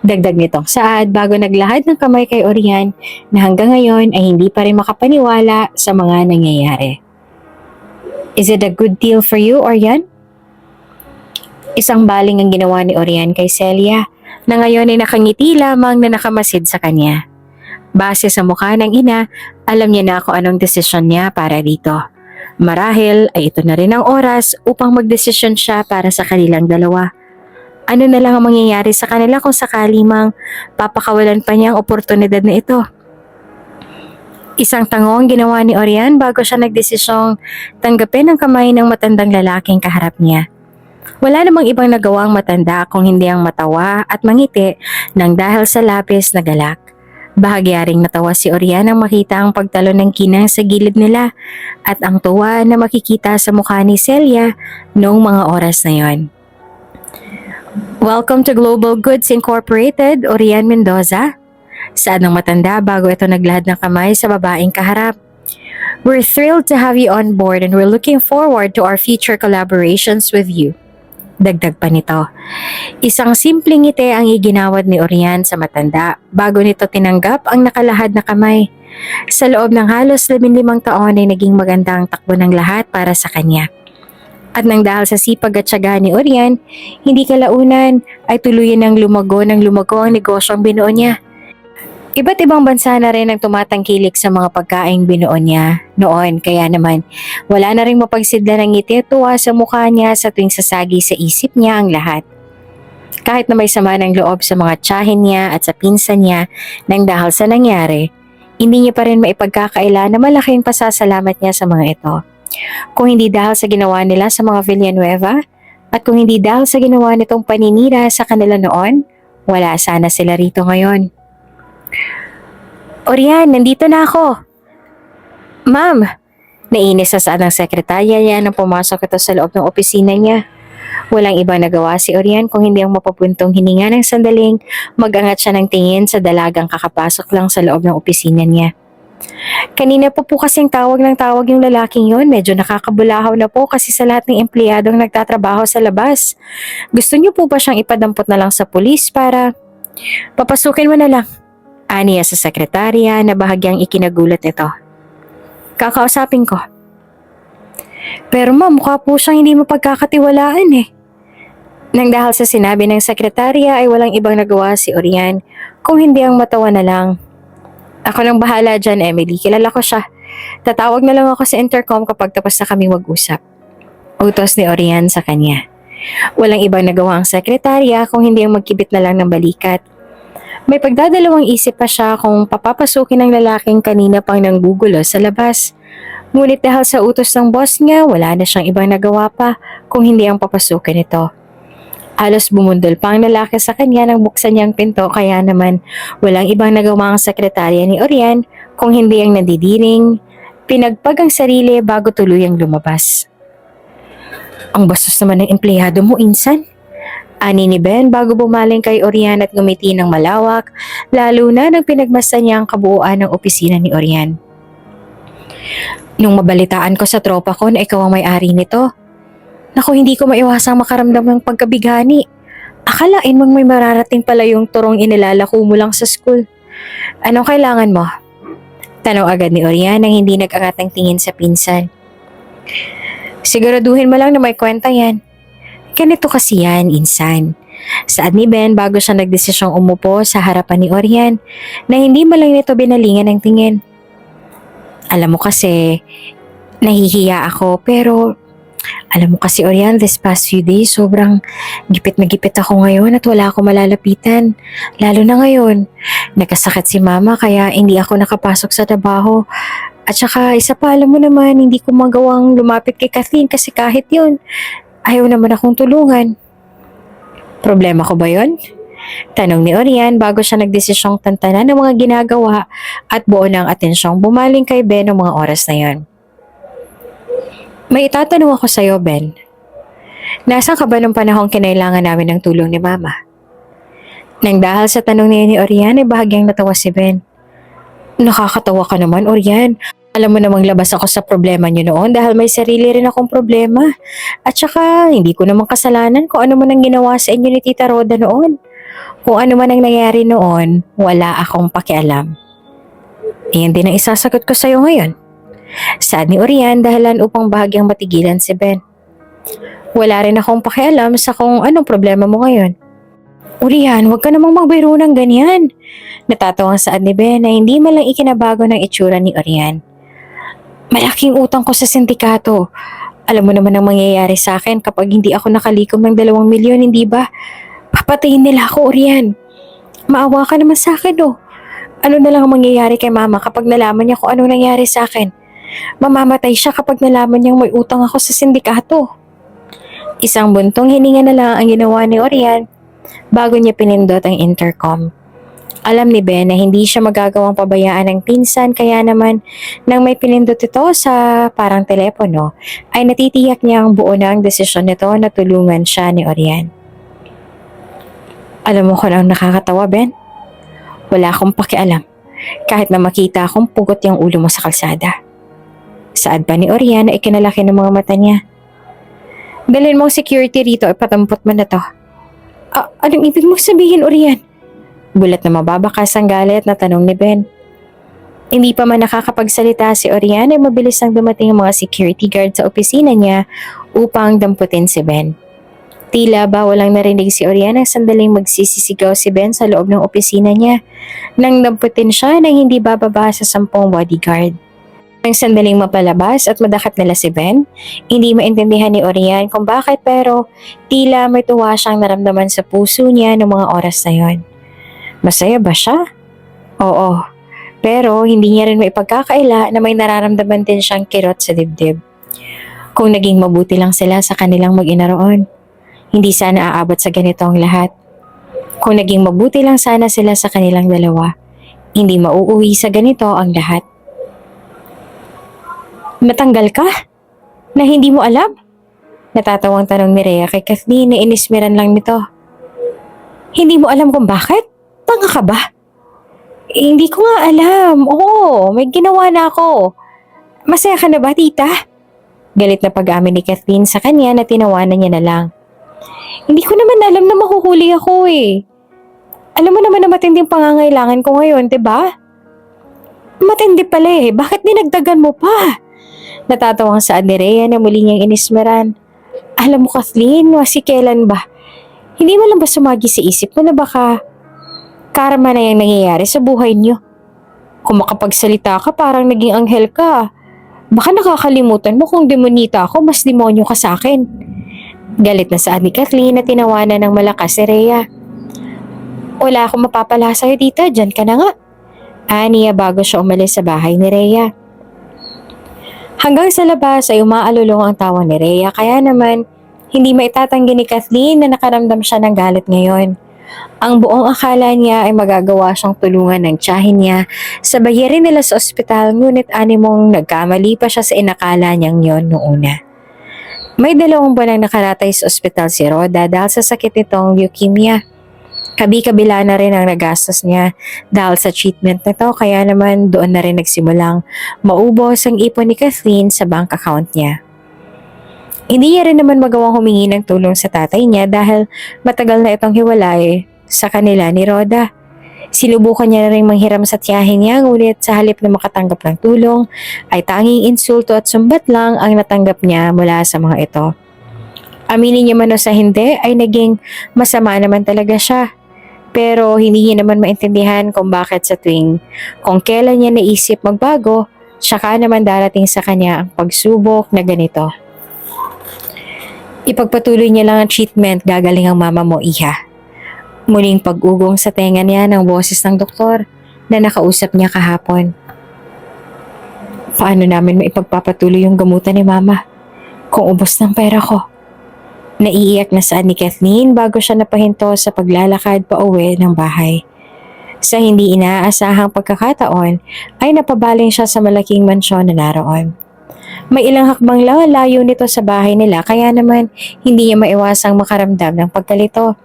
Dagdag nitong saad bago naglahad ng kamay kay Orian na hanggang ngayon ay hindi pa rin makapaniwala sa mga nangyayari. Is it a good deal for you, Orian? Isang baling ang ginawa ni Orian kay Celia na ngayon ay nakangiti lamang na nakamasid sa kanya. Base sa mukha ng ina, alam niya na kung anong desisyon niya para dito. Marahil ay ito na rin ang oras upang magdesisyon siya para sa kanilang dalawa. Ano na lang ang mangyayari sa kanila kung sakali mang papakawalan pa niya ang oportunidad na ito? Isang tangong ginawa ni Orian bago siya nagdesisyong tanggapin ang kamay ng matandang lalaking kaharap niya. Wala namang ibang nagawa ang matanda kung hindi ang matawa at mangiti nang dahil sa labis na galak. Bahagyaring natawa si Orian nang makita ang pagtalo ng kinang sa gilid nila at ang tuwa na makikita sa mukha ni Celia noong mga oras na yon. Welcome to Global Goods Incorporated, Orian Mendoza. Saad ng matanda bago ito naglahad ng kamay sa babaeng kaharap. We're thrilled to have you on board and we're looking forward to our future collaborations with you. Dagdag pa nito. Isang simpleng ngiti ang iginawad ni Orian sa matanda bago nito tinanggap ang nakalahad na kamay. Sa loob ng halos 15 taon ay naging maganda ang takbo ng lahat para sa kanya. At nang dahil sa sipag at tiyaga ni Orian, hindi kalaunan ay tuluyan ng lumago ang negosyong binuo niya. Iba't ibang bansa na rin ang tumatangkilik sa mga pagkaing binuo niya noon, kaya naman wala na rin mapagsidla ng ngiti at tuwa sa mukha niya sa tuwing sasagi sa isip niya ang lahat. Kahit na may sama ng loob sa mga tiyahin niya at sa pinsan niya nang dahil sa nangyari, hindi niya pa rin maipagkakaila na malaking pasasalamat niya sa mga ito. Kung hindi dahil sa ginawa nila sa mga Villanueva at kung hindi dahil sa ginawa nitong paninira sa kanila noon, wala sana sila rito ngayon. Orian, nandito na ako. Ma'am, nainis sa saan ang sekretarya niya nang pumasok ito sa loob ng opisina niya. Walang ibang nagawa si Orian kung hindi ang mapapuntong hininga ng sandaling mag-angat siya ng tingin sa dalagang kakapasok lang sa loob ng opisina niya. Kanina pa po kasing tawag ng tawag yung lalaking yon. Medyo nakakabulahaw na po kasi sa lahat ng empleyadong nagtatrabaho sa labas. Gusto niyo po ba siyang ipadampot na lang sa pulis para papasukin mo na lang? Aniya sa sekretarya na bahagyang ikinagulat nito. Kakausapin ko. Pero ma'am, mukha po siyang hindi mapagkakatiwalaan eh. Nang dahil sa sinabi ng sekretarya ay walang ibang nagawa si Orian kung hindi ang matawa na lang. Ako nang bahala dyan, Emily. Kilala ko siya. Tatawag na lang ako sa intercom kapag tapos na kami mag-usap. Utos ni Orian sa kanya. Walang ibang nagawa ang sekretarya kung hindi ang magkibit na lang ng balikat. May pagdadalawang isip pa siya kung papapasukin ng lalaking kanina pang nanggugulo sa labas. Ngunit dahil sa utos ng boss niya, wala na siyang ibang nagawa pa kung hindi ang papasukin ito. Halos bumundol pa ang lalaki sa kanya nang buksan niyang pinto kaya naman walang ibang nagawa ang sekretarya ni Orian kung hindi ang nadidiring, pinagpag ang sarili bago tuluyang lumabas. Ang bastos naman ng empleyado mo, insan. Ani ni Ben bago bumaling kay Orian at ngumiti ng malawak, lalo na nang pinagmasdan niya ang kabuuan ng opisina ni Orian. Nung mabalitaan ko sa tropa ko na ikaw ang may-ari nito, naku, hindi ko maiwasang makaramdam ng pagkabighani. Akalain mong may mararating pala yung turong inilalako mo lang sa school. Anong kailangan mo? Tanong agad ni Orian nang hindi nag-angat ng tingin sa pinsan. Siguraduhin mo lang na may kwenta yan. Ganito kasi yan, insan. Saad ni Ben bago siya nagdesisyong umupo sa harapan ni Orian na hindi mo lang nito binalingan ng tingin. Alam mo kasi, nahihiya ako pero alam mo kasi Orian, this past few days, sobrang gipit na gipit ako ngayon at wala akong malalapitan. Lalo na ngayon, nagkasakit si mama kaya hindi ako nakapasok sa trabaho. At saka isa pa, alam mo naman, hindi ko magawang lumapit kay Kathleen kasi kahit yun, ayaw naman akong tulungan. Problema ko ba yun? Tanong ni Orian bago siya nagdesisyong tantanan ng mga ginagawa at buo ng atensyong bumaling kay Ben ng mga oras na yon. May itatanong ako sa'yo, Ben. Nasaan ka ba nung panahong kinailangan namin ng tulong ni Mama? Nang dahil sa tanong niya ni Orian ay bahagyang natawa si Ben. Nakakatawa ka naman, Orian. Alam mo namang labas ako sa problema niyo noon dahil may sarili rin akong problema. At saka, hindi ko namang kasalanan kung ano man ang ginawa sa inyo ni Tita Roda noon. Kung ano man ang nangyari noon, wala akong pakialam. Iyan din ang isasagot ko sa'yo ngayon. Saad ni Orian dahilan upang bahagyang matigilan si Ben. Wala rin akong pakialam sa kung anong problema mo ngayon. Orian, huwag ka namang magbiro ng ganyan. Natatawang saad ni Ben na hindi man lang ikinabago ng itsura ni Orian. Malaking utang ko sa sindikato. Alam mo naman ang mangyayari sa akin kapag hindi ako nakalikom ng 2 milyon, hindi ba? Papatayin nila ako, Orian. Maawa ka naman sa akin, oh. Ano na lang ang mangyayari kay Mama kapag nalaman niya kung anong nangyari sa akin? Mamamatay siya kapag nalaman niyang may utang ako sa sindikato. Isang buntong hininga na lang ang ginawa ni Orian bago niya pinindot ang intercom. Alam ni Ben na hindi siya magagawang pabayaan ng pinsan kaya naman nang may pinindot ito sa parang telepono ay natitiyak niya ang buo na ang desisyon nito na tulungan siya ni Orian. Alam mo kung ang nakakatawa, Ben? Wala akong pakialam kahit na makita akong pugot yung ulo mo sa kalsada. Saad pa ni Orian na ikinalaki ng mga mata niya. Dalhin mong security rito at patampot mo na to. Anong ibig mong sabihin, Orian? Bulat na mababakas ang galit na tanong ni Ben. Hindi pa man nakakapagsalita si Orian ay mabilis nang dumating ang mga security guard sa opisina niya upang damputin si Ben. Tila ba walang narinig si Orian ang sandaling magsisisigaw si Ben sa loob ng opisina niya nang damputin siya nang hindi bababa sa 10 bodyguard. Nang sandaling mapalabas at madakap nila si Ben, hindi maintindihan ni Orian kung bakit pero tila may tuwa siyang naramdaman sa puso niya noong mga oras na yon. Masaya ba siya? Oo, pero hindi niya rin maipagkakaila na may nararamdaman din siyang kirot sa dibdib. Kung naging mabuti lang sila sa kanilang mag-ina roon, hindi sana aabot sa ganito ang lahat. Kung naging mabuti lang sana sila sa kanilang dalawa, hindi mauuwi sa ganito ang lahat. Natanggal ka? Na hindi mo alam? Natatawang tanong ni Rhea kay Kathleen na inismeran lang nito. Hindi mo alam kung bakit? Tanga ka ba? Hindi ko nga alam. Oo, may ginawa na ako. Masaya ka na ba, tita? Galit na pag-amin ni Kathleen sa kanya na tinawanan niya na lang. Hindi ko naman alam na mahuhuli ako eh. Alam mo naman na matinding pangangailangan ko ngayon, 'di ba? Matindi pala eh. Bakit dinagdagan mo pa? Natatawang saad ni Rhea na muli niyang inismeran. Alam mo Kathleen, si kailan ba? Hindi mo lang ba sumagi sa isip mo na baka karma na yung nangyayari sa buhay niyo? Kung makapagsalita ka parang naging anghel ka. Baka nakakalimutan mo kung demonita ako, mas demonyo ka sa akin. Galit na saad ni Kathleen na tinawanan ng malakas si Rhea. Wala akong mapapala sa'yo dito, dyan ka na nga. Aniya bago siya umalis sa bahay ni Rhea. Hanggang sa labas ay umaalulong ang tawa ni Rhea kaya naman hindi maitatanggi ni Kathleen na nakaramdam siya ng galit ngayon. Ang buong akala niya ay magagawa siyang tulungan ng tiyahin niya sa bayarin nila sa ospital ngunit animong nagkamali pa siya sa inakala niyang yon noong una. May 2 buwan ang nakaratay sa ospital si Rhoda dahil sa sakit nitong leukemia. Kabi-kabila na rin ang nagastos niya dahil sa treatment nito kaya naman doon na rin nagsimulang maubos ang ipon ni Kathleen sa bank account niya. Hindi niya rin naman magawang humingi ng tulong sa tatay niya dahil matagal na itong hiwalay sa kanila ni Rhoda. Sinubukan niya na rin manghiram sa tiyahin niya ngunit sa halip na makatanggap ng tulong ay tanging insulto at sumbat lang ang natanggap niya mula sa mga ito. Aminin niya man o sa hindi ay naging masama naman talaga siya. Pero hindi niya naman maintindihan kung bakit sa tuwing kung kailan niya naisip magbago, saka naman darating sa kanya ang pagsubok na ganito. Ipagpatuloy niya lang ang treatment, gagaling ang mama mo, iha. Muling pag-ugong sa tenga niya ng boses ng doktor na nakausap niya kahapon. Paano namin maipagpapatuloy yung gamutan ni mama kung ubos ng pera ko? Naiiyak na saan ni Kathleen bago siya napahinto sa paglalakad pa uwi ng bahay. Sa hindi inaasahang pagkakataon ay napabaling siya sa malaking mansyon na naroon. May ilang hakbang lang ang layo nito sa bahay nila kaya naman hindi niya maiwasang makaramdam ng pagkalito.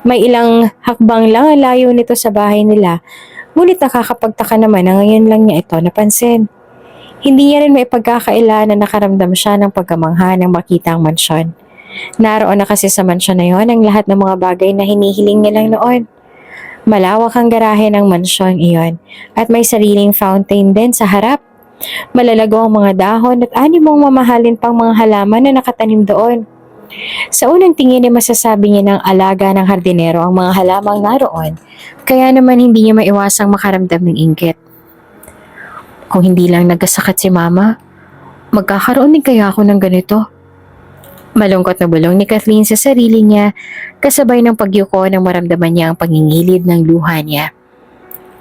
May ilang hakbang lang ang layo nito sa bahay nila ngunit nakakapagtaka naman na ngayon lang niya ito napansin. Hindi niya rin may pagkakaila na nakaramdam siya ng pagkamangha ng makita ang mansyon. Naroon na kasi sa mansyon na yon ang lahat ng mga bagay na hinihiling niya lang noon. Malawak ang garahe ng mansyon iyon at may sariling fountain din sa harap. Malalago ang mga dahon at animong mamahalin pang mga halaman na nakatanim doon. Sa unang tingin ay masasabi niya ng alaga ng hardinero ang mga halamang naroon kaya naman hindi niya maiwasang makaramdam ng inggit. Kung hindi lang nagkasakit si mama, magkakaroon din kaya ako ng ganito? Malungkot na bulong ni Kathleen sa sarili niya kasabay ng pagyuko nang maramdaman niya ang pangingilid ng luha niya.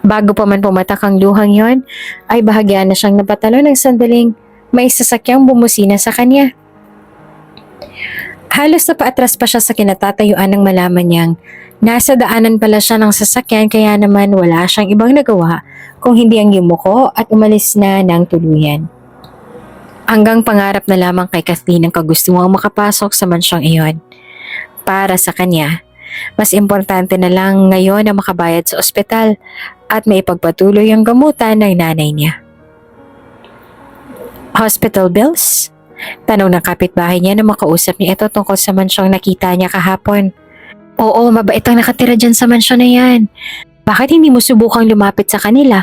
Bago pa man pumatak ang luhang yon, ay bahagya na siyang napatalo ng sandaling may sasakyang bumusina sa kanya. Halos napaatras pa siya sa kinatatayuan nang malaman niyang nasa daanan pala siya ng sasakyan kaya naman wala siyang ibang nagawa kung hindi ang yumuko at umalis na ng tuluyan. Hanggang pangarap na lamang kay Kathleen ang kagustuhang makapasok sa mansyong iyon. Para sa kanya, mas importante na lang ngayon na makabayad sa ospital at may pagpatuloy ang gamutan ng nanay niya. Hospital bills? Tanong ng kapitbahay niya na makausap niya ito tungkol sa mansyong nakita niya kahapon. Oo, mabait ang nakatira dyan sa mansyon na yan. Bakit hindi mo subukang lumapit sa kanila?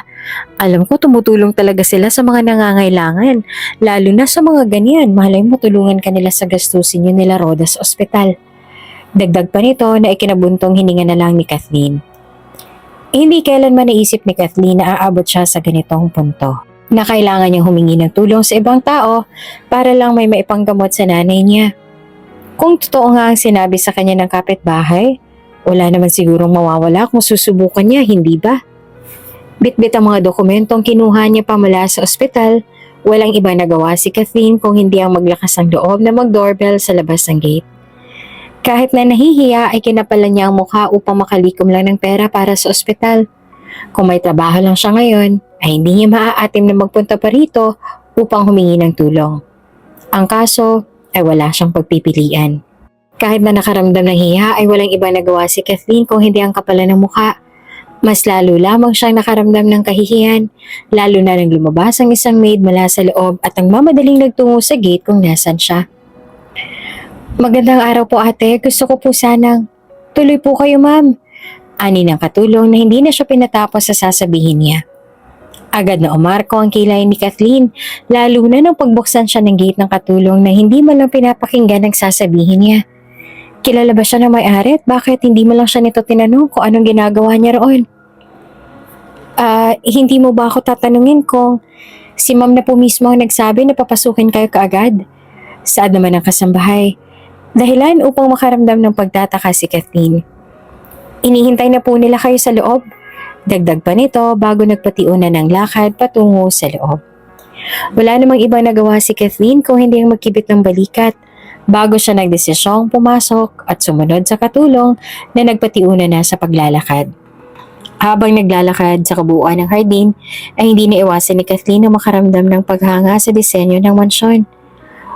Alam ko tumutulong talaga sila sa mga nangangailangan, lalo na sa mga ganyan. Malay mo tulungan kanila sa gastusin yun nila Rhoda sa ospital. Dagdag pa nito na ikinabuntong hininga na lang ni Kathleen. Hindi kailanman naisip ni Kathleen na aabot siya sa ganitong punto, na kailangan niyang humingi ng tulong sa ibang tao para lang may maipanggamot sa nanay niya. Kung totoo nga ang sinabi sa kanya ng kapitbahay, wala naman sigurong mawawala kung susubukan niya, hindi ba? Bitbit ang mga dokumentong kinuha niya pa mula sa ospital, walang iba nagawa si Kathleen kung hindi ang maglakas ng loob na mag-doorbell sa labas ng gate. Kahit na nahihiya ay kinapalan niya ang mukha upang makalikom lang ng pera para sa ospital. Kung may trabaho lang siya ngayon, ay hindi niya maaatim na magpunta pa rito upang humingi ng tulong. Ang kaso, ay wala siyang pagpipilian. Kahit na nakaramdam ng hiya ay walang iba nagawa si Kathleen kung hindi ang kapalan ng mukha. Mas lalo lamang siyang nakaramdam ng kahihiyan, lalo na nang lumabas ang isang maid mula sa loob at ang mamadaling nagtungo sa gate kung nasan siya. Magandang araw po ate, gusto ko po sanang. Tuloy po kayo ma'am. Ani ng katulong na hindi na siya pinatapos sa sasabihin niya. Agad na umarko ang kilay ni Kathleen, lalo na nang pagbuksan siya ng gate ng katulong na hindi man lang pinapakinggan ang sasabihin niya. Kilala ba siya ng may-ari at bakit hindi mo lang siya nito tinanong kung anong ginagawa niya roon? Hindi mo ba ako tatanungin kung si ma'am na po mismo ang nagsabi na papasukin kayo kaagad? Saad naman ang kasambahay. Dahilan upang makaramdam ng pagtataka si Kathleen. Inihintay na po nila kayo sa loob. Dagdag pa nito bago nagpatiunan ng lakad patungo sa loob. Wala namang ibang nagawa si Kathleen kung hindi ang magkibit ng balikat bago siya nagdesisyong pumasok at sumunod sa katulong na nagpatiunan na sa paglalakad. Habang naglalakad sa kabuuan ng hardin ay hindi naiwasan ni Kathleen na makaramdam ng paghanga sa disenyo ng mansyon.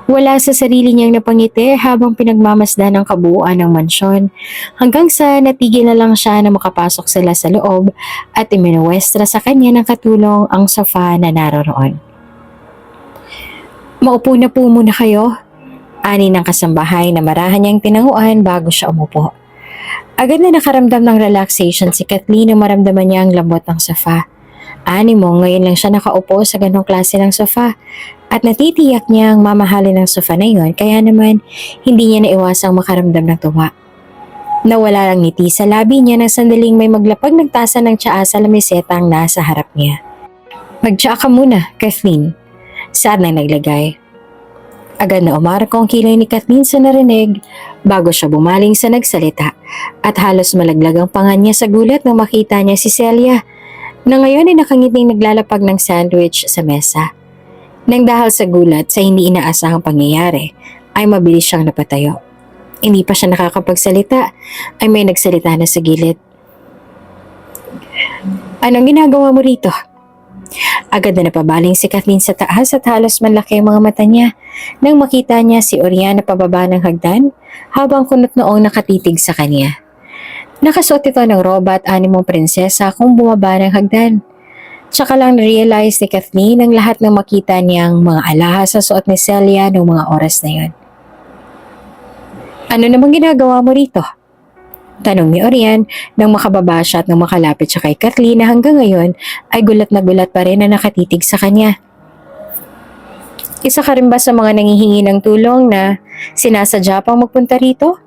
Wala sa sarili niyang napangiti habang pinagmamasdan ang kabuuan ng mansyon hanggang sa natigil na lang siya na makapasok sila sa loob at iminuwestra sa kanya ng katulong ang sofa na naroroon. Maupo na po muna kayo. Ani ng kasambahay na marahan niyang tinanguan bago siya umupo. Agad na nakaramdam ng relaxation si Kathleen nang maramdaman niya ang lambot ng sofa. Ani mo, ngayon lang siya nakaupo sa ganong klase ng sofa at natitiyak niya ang mamahalin ng sofa na yon kaya naman hindi niya naiwasang makaramdam ng tuwa. Nawala lang ngiti sa labi niya na sandaling may maglapag ng tasa ng tsaa sa lamiseta ang nasa harap niya. Magtsaa ka muna, Kathleen. Saad na naglagay. Agad na umarko ang kilay ni Kathleen sa narinig bago siya bumaling sa nagsalita at halos malaglag ang panga niya sa gulat nang makita niya si Celia na ngayon ay nakangiting naglalapag ng sandwich sa mesa. Nang dahil sa gulat sa hindi inaasahang pangyayari ay mabilis siyang napatayo. Hindi pa siya nakakapagsalita ay may nagsalita na sa gilid. Anong ginagawa mo rito? Agad na napabaling si Kathleen sa taas at halos manlaki ang mga mata niya nang makita niya si Oriana pababa ng hagdan habang kunot noong nakatitig sa kanya. Nakasuot ito ng roba at animong prinsesa kung bumaba ng hagdan. Tsaka lang na-realize ni Kathleen ang lahat ng makita niyang mga alahas sa suot ni Celia noong mga oras na yon. Ano namang ginagawa mo rito? Tanong ni Orian nang makababa siya at nang makalapit siya kay Kathleen na hanggang ngayon ay gulat na gulat pa rin na nakatitig sa kanya. Isa ka rin ba sa mga nangihingi ng tulong na sinasadya pang magpunta rito?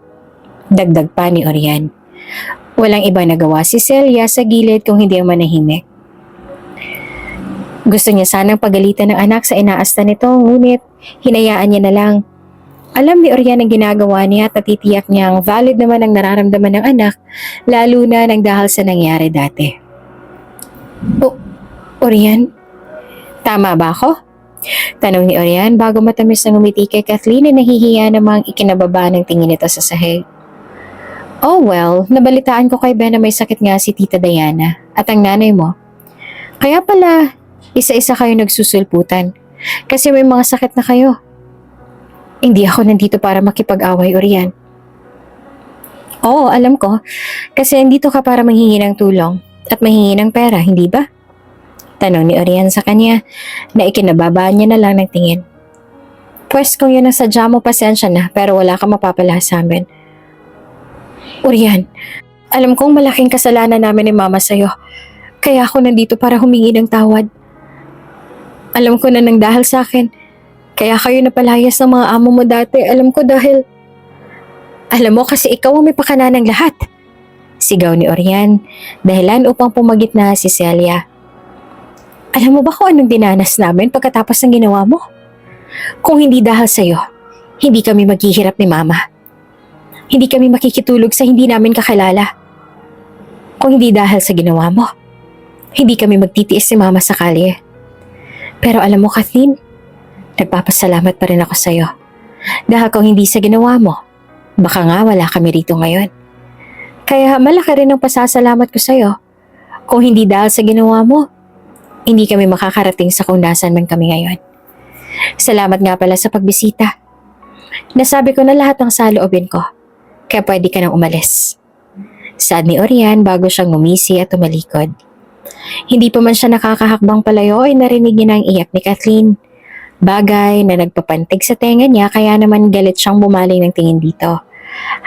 Dagdag pa ni Orian. Walang iba nagawa si Celia sa gilid kung hindi ang manahimik. Gusto niya sanang pagalitan ng anak sa inaasta nito ngunit hinayaan niya na lang. Alam ni Orian ang ginagawa niya at natitiyak niyang valid naman ang nararamdaman ng anak, lalo na nang dahil sa nangyari dati. Orian, tama ba ako? Tanong ni Orian bago matamis na ngumiti kay Kathleen na nahihiya namang ikinababa ng tingin nito sa sahig. Oh well, nabalitaan ko kay Ben na may sakit nga si Tita Diana at ang nanay mo. Kaya pala, isa-isa kayo nagsusulputan kasi may mga sakit na kayo. Hindi ako nandito para makipag-away, Orian. Oo, alam ko. Kasi nandito ka para manghingi ng tulong at manghingi ng pera, hindi ba? Tanong ni Orian sa kanya na ikinababaan niya na lang ng tingin. Pwes kung yun ang sadya mo, pasensya na pero wala kang mapapala sa amin. Orian, alam kong malaking kasalanan namin ni Mama sa'yo. Kaya ako nandito para humingi ng tawad. Alam ko na nang dahil sa akin, kaya kayo napalayas ng mga amo mo dati. Alam ko dahil... Alam mo kasi ikaw ang may pakana ng lahat. Sigaw ni Orian, dahilan upang pumagitna si Celia. Alam mo ba kung anong dinanas namin pagkatapos ng ginawa mo? Kung hindi dahil sa'yo, hindi kami maghihirap ni Mama. Hindi kami makikitulog sa hindi namin kakilala. Kung hindi dahil sa ginawa mo, hindi kami magtitiis si Mama sa kalye. Pero alam mo, Kathleen, nagpapasalamat pa rin ako sa'yo. Dahil kung hindi sa ginawa mo, baka nga wala kami rito ngayon. Kaya malaki rin ang pasasalamat ko sa'yo. Kung hindi dahil sa ginawa mo, hindi kami makakarating sa kung nasan man kami ngayon. Salamat nga pala sa pagbisita. Nasabi ko na lahat ng saloobin ko, kaya pwede ka nang umalis. Saad ni Orian bago siyang ngumisi at tumalikod. Hindi pa man siya nakakahakbang palayo ay narinig niya na ang iyak ni Kathleen. Bagay na nagpapantig sa tenga niya kaya naman galit siyang bumaling ng tingin dito.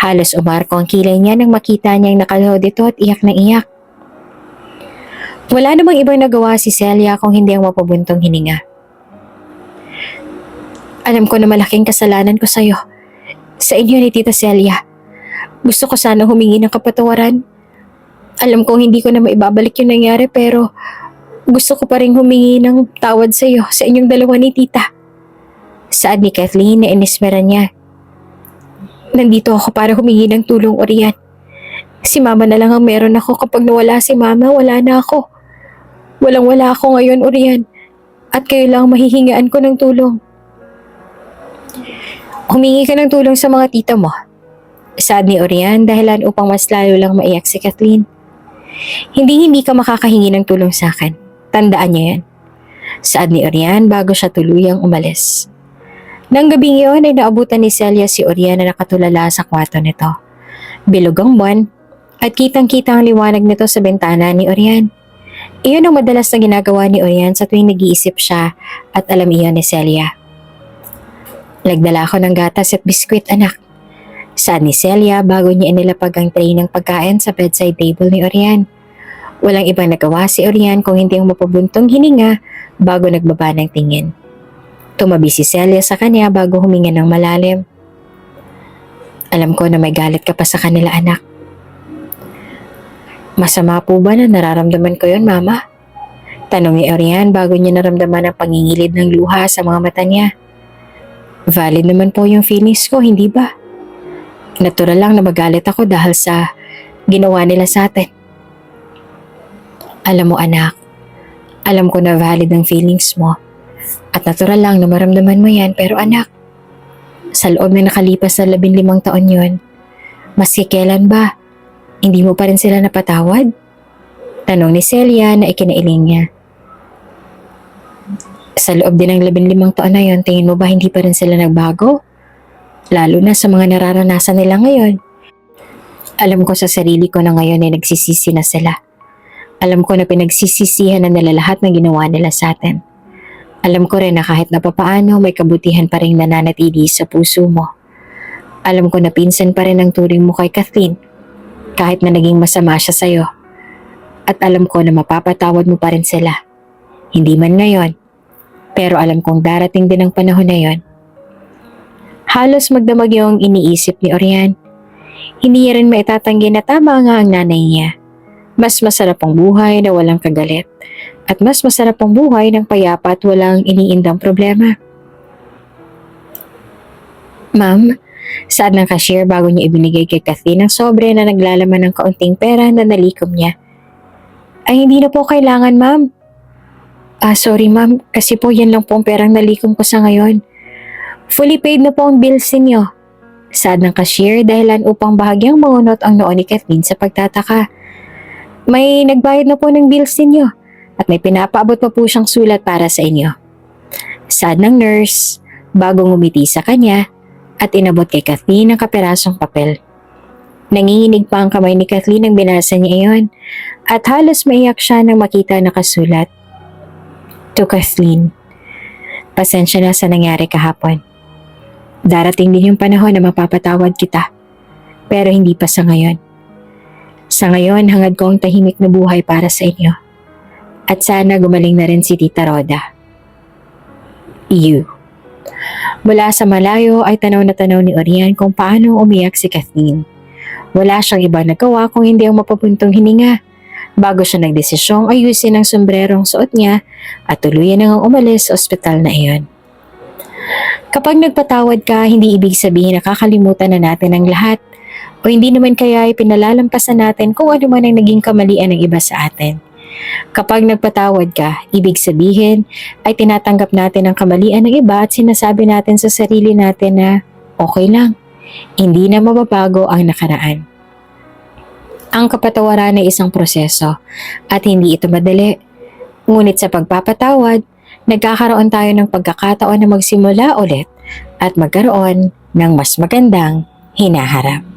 Halos umarko ang kilay niya nang makita niyang nakalaho dito at iyak na iyak. Wala namang ibang nagawa si Celia kung hindi ang mapabuntong hininga. Alam ko na malaking kasalanan ko sa'yo. Sa inyo ni Tita Celia. Gusto ko sana humingi ng kapatawaran. Alam ko hindi ko na maibabalik yung nangyari pero gusto ko pa rin humingi ng tawad sa iyo, sa inyong dalawa ni Tita. Saad ni Kathleen na inismeran niya. Nandito ako para humingi ng tulong, Orian. Si Mama na lang ang meron ako. Kapag nawala si Mama, wala na ako. Walang-wala ako ngayon, Orian. At kayo lang mahihingaan ko ng tulong. Humingi ka ng tulong sa mga tita mo. Saad ni Orian dahilan upang mas lalo lang maiyak si Kathleen. Hindi ka makakahingi ng tulong sa akin. Tandaan niyo yan. Saad ni Orian bago siya tuluyang umalis. Nang gabing iyon ay naabutan ni Celia si Orian na nakatulala sa kwarto nito. Bilog ang buwan at kitang-kita ang liwanag nito sa bintana ni Orian. Iyon ang madalas na ginagawa ni Orian sa tuwing nag-iisip siya at alam iyon ni Celia. Nagdala ako ng gatas at biskwit, anak. Saad ni Celia bago niya inilapag ang tray ng pagkain sa bedside table ni Orian. Walang ibang nagawa si Orian kung hindi ang mapabuntong hininga bago nagbaba ng tingin. Tumabi si Celia sa kanya bago huminga ng malalim. Alam ko na may galit ka pa sa kanila, anak. Masama po ba na nararamdaman ko yon, Mama? Tanong ni Orian bago niya naramdaman ang pangingilid ng luha sa mga mata niya. Valid naman po yung feelings ko, hindi ba? Natural lang na magalit ako dahil sa ginawa nila sa atin. Alam mo, anak, alam ko na valid ang feelings mo at natural lang na maramdaman mo yan, pero anak, sa loob na nakalipas na 15 taon yon, maski kailan ba, hindi mo pa rin sila napatawad? Tanong ni Celia na ikinailing niya. Sa loob din ng 15 taon na yon, tingin mo ba hindi pa rin sila nagbago? Lalo na sa mga nararanasan nila ngayon. Alam ko sa sarili ko na ngayon ay nagsisisi na sila. Alam ko na pinagsisisihan na nila lahat ng ginawa nila sa atin. Alam ko rin na kahit na papaano may kabutihan pa rin nananatili sa puso mo. Alam ko na pinsan pa rin ang turing mo kay Kathleen kahit na naging masama siya sa'yo. At alam ko na mapapatawad mo pa rin sila. Hindi man ngayon, pero alam kong darating din ang panahon na yon. Halos magdamag yung iniisip ni Orian. Hindi niya rin maitatanggi na tama nga ang nanay niya. Mas masarap ang buhay na walang kagalit at mas masarap ang buhay ng payapa at walang iniindang problema. Ma'am, saad ng cashier bago niya ibinigay kay Kathleen ang sobre na naglalaman ng kaunting pera na nalikom niya. Ay, hindi na po kailangan, ma'am. Sorry ma'am, kasi po yan lang po ang perang nalikom ko sa ngayon. Fully paid na po ang bills ninyo. Saad ng cashier dahilan upang bahagyang maunot ang noo ni Kathleen sa pagtataka. May nagbayad na po ng bills ninyo at may pinapaabot pa po siyang sulat para sa inyo. Saad ng nurse bago ngumiti sa kanya at inabot kay Kathleen ang kapirasong papel. Nanginginig pa ang kamay ni Kathleen nang binasa niya iyon at halos maiyak siya nang makita nakasulat. To Kathleen, pasensya na sa nangyari kahapon. Darating din yung panahon na mapapatawad kita, pero hindi pa sa ngayon. Sa ngayon, hangad ko ang tahimik na buhay para sa inyo. At sana gumaling na rin si Tita Rhoda. You. Mula sa malayo ay tanaw na tanaw ni Orian kung paano umiyak si Kathleen. Wala siyang ibang nagawa kung hindi ang mapapuntong hininga. Bago siya nagdesisyong ayusin ang sombrerong suot niya at tuluyan nang umalis sa ospital na iyon. Kapag nagpatawad ka, hindi ibig sabihin na kakalimutan na natin ang lahat o hindi naman kaya ay pinalalampasan natin kung ano man ang naging kamalian ng iba sa atin. Kapag nagpatawad ka, ibig sabihin ay tinatanggap natin ang kamalian ng iba at sinasabi natin sa sarili natin na okay lang, hindi na mababago ang nakaraan. Ang kapatawaran ay isang proseso at hindi ito madali. Ngunit sa pagpapatawad, nagkakaroon tayo ng pagkakataon na magsimula ulit at magkaroon ng mas magandang hinaharap.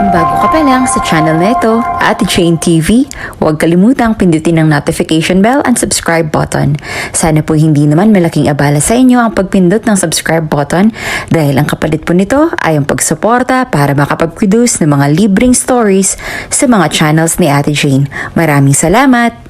Kung bago ka pa lang sa channel na ito, Ate Jane TV, huwag kalimutang pindutin ang notification bell and subscribe button. Sana po hindi naman malaking abala sa inyo ang pagpindot ng subscribe button dahil ang kapalit po nito ay ang pagsuporta para makapag-produce ng mga libreng stories sa mga channels ni Ate Jane. Maraming salamat!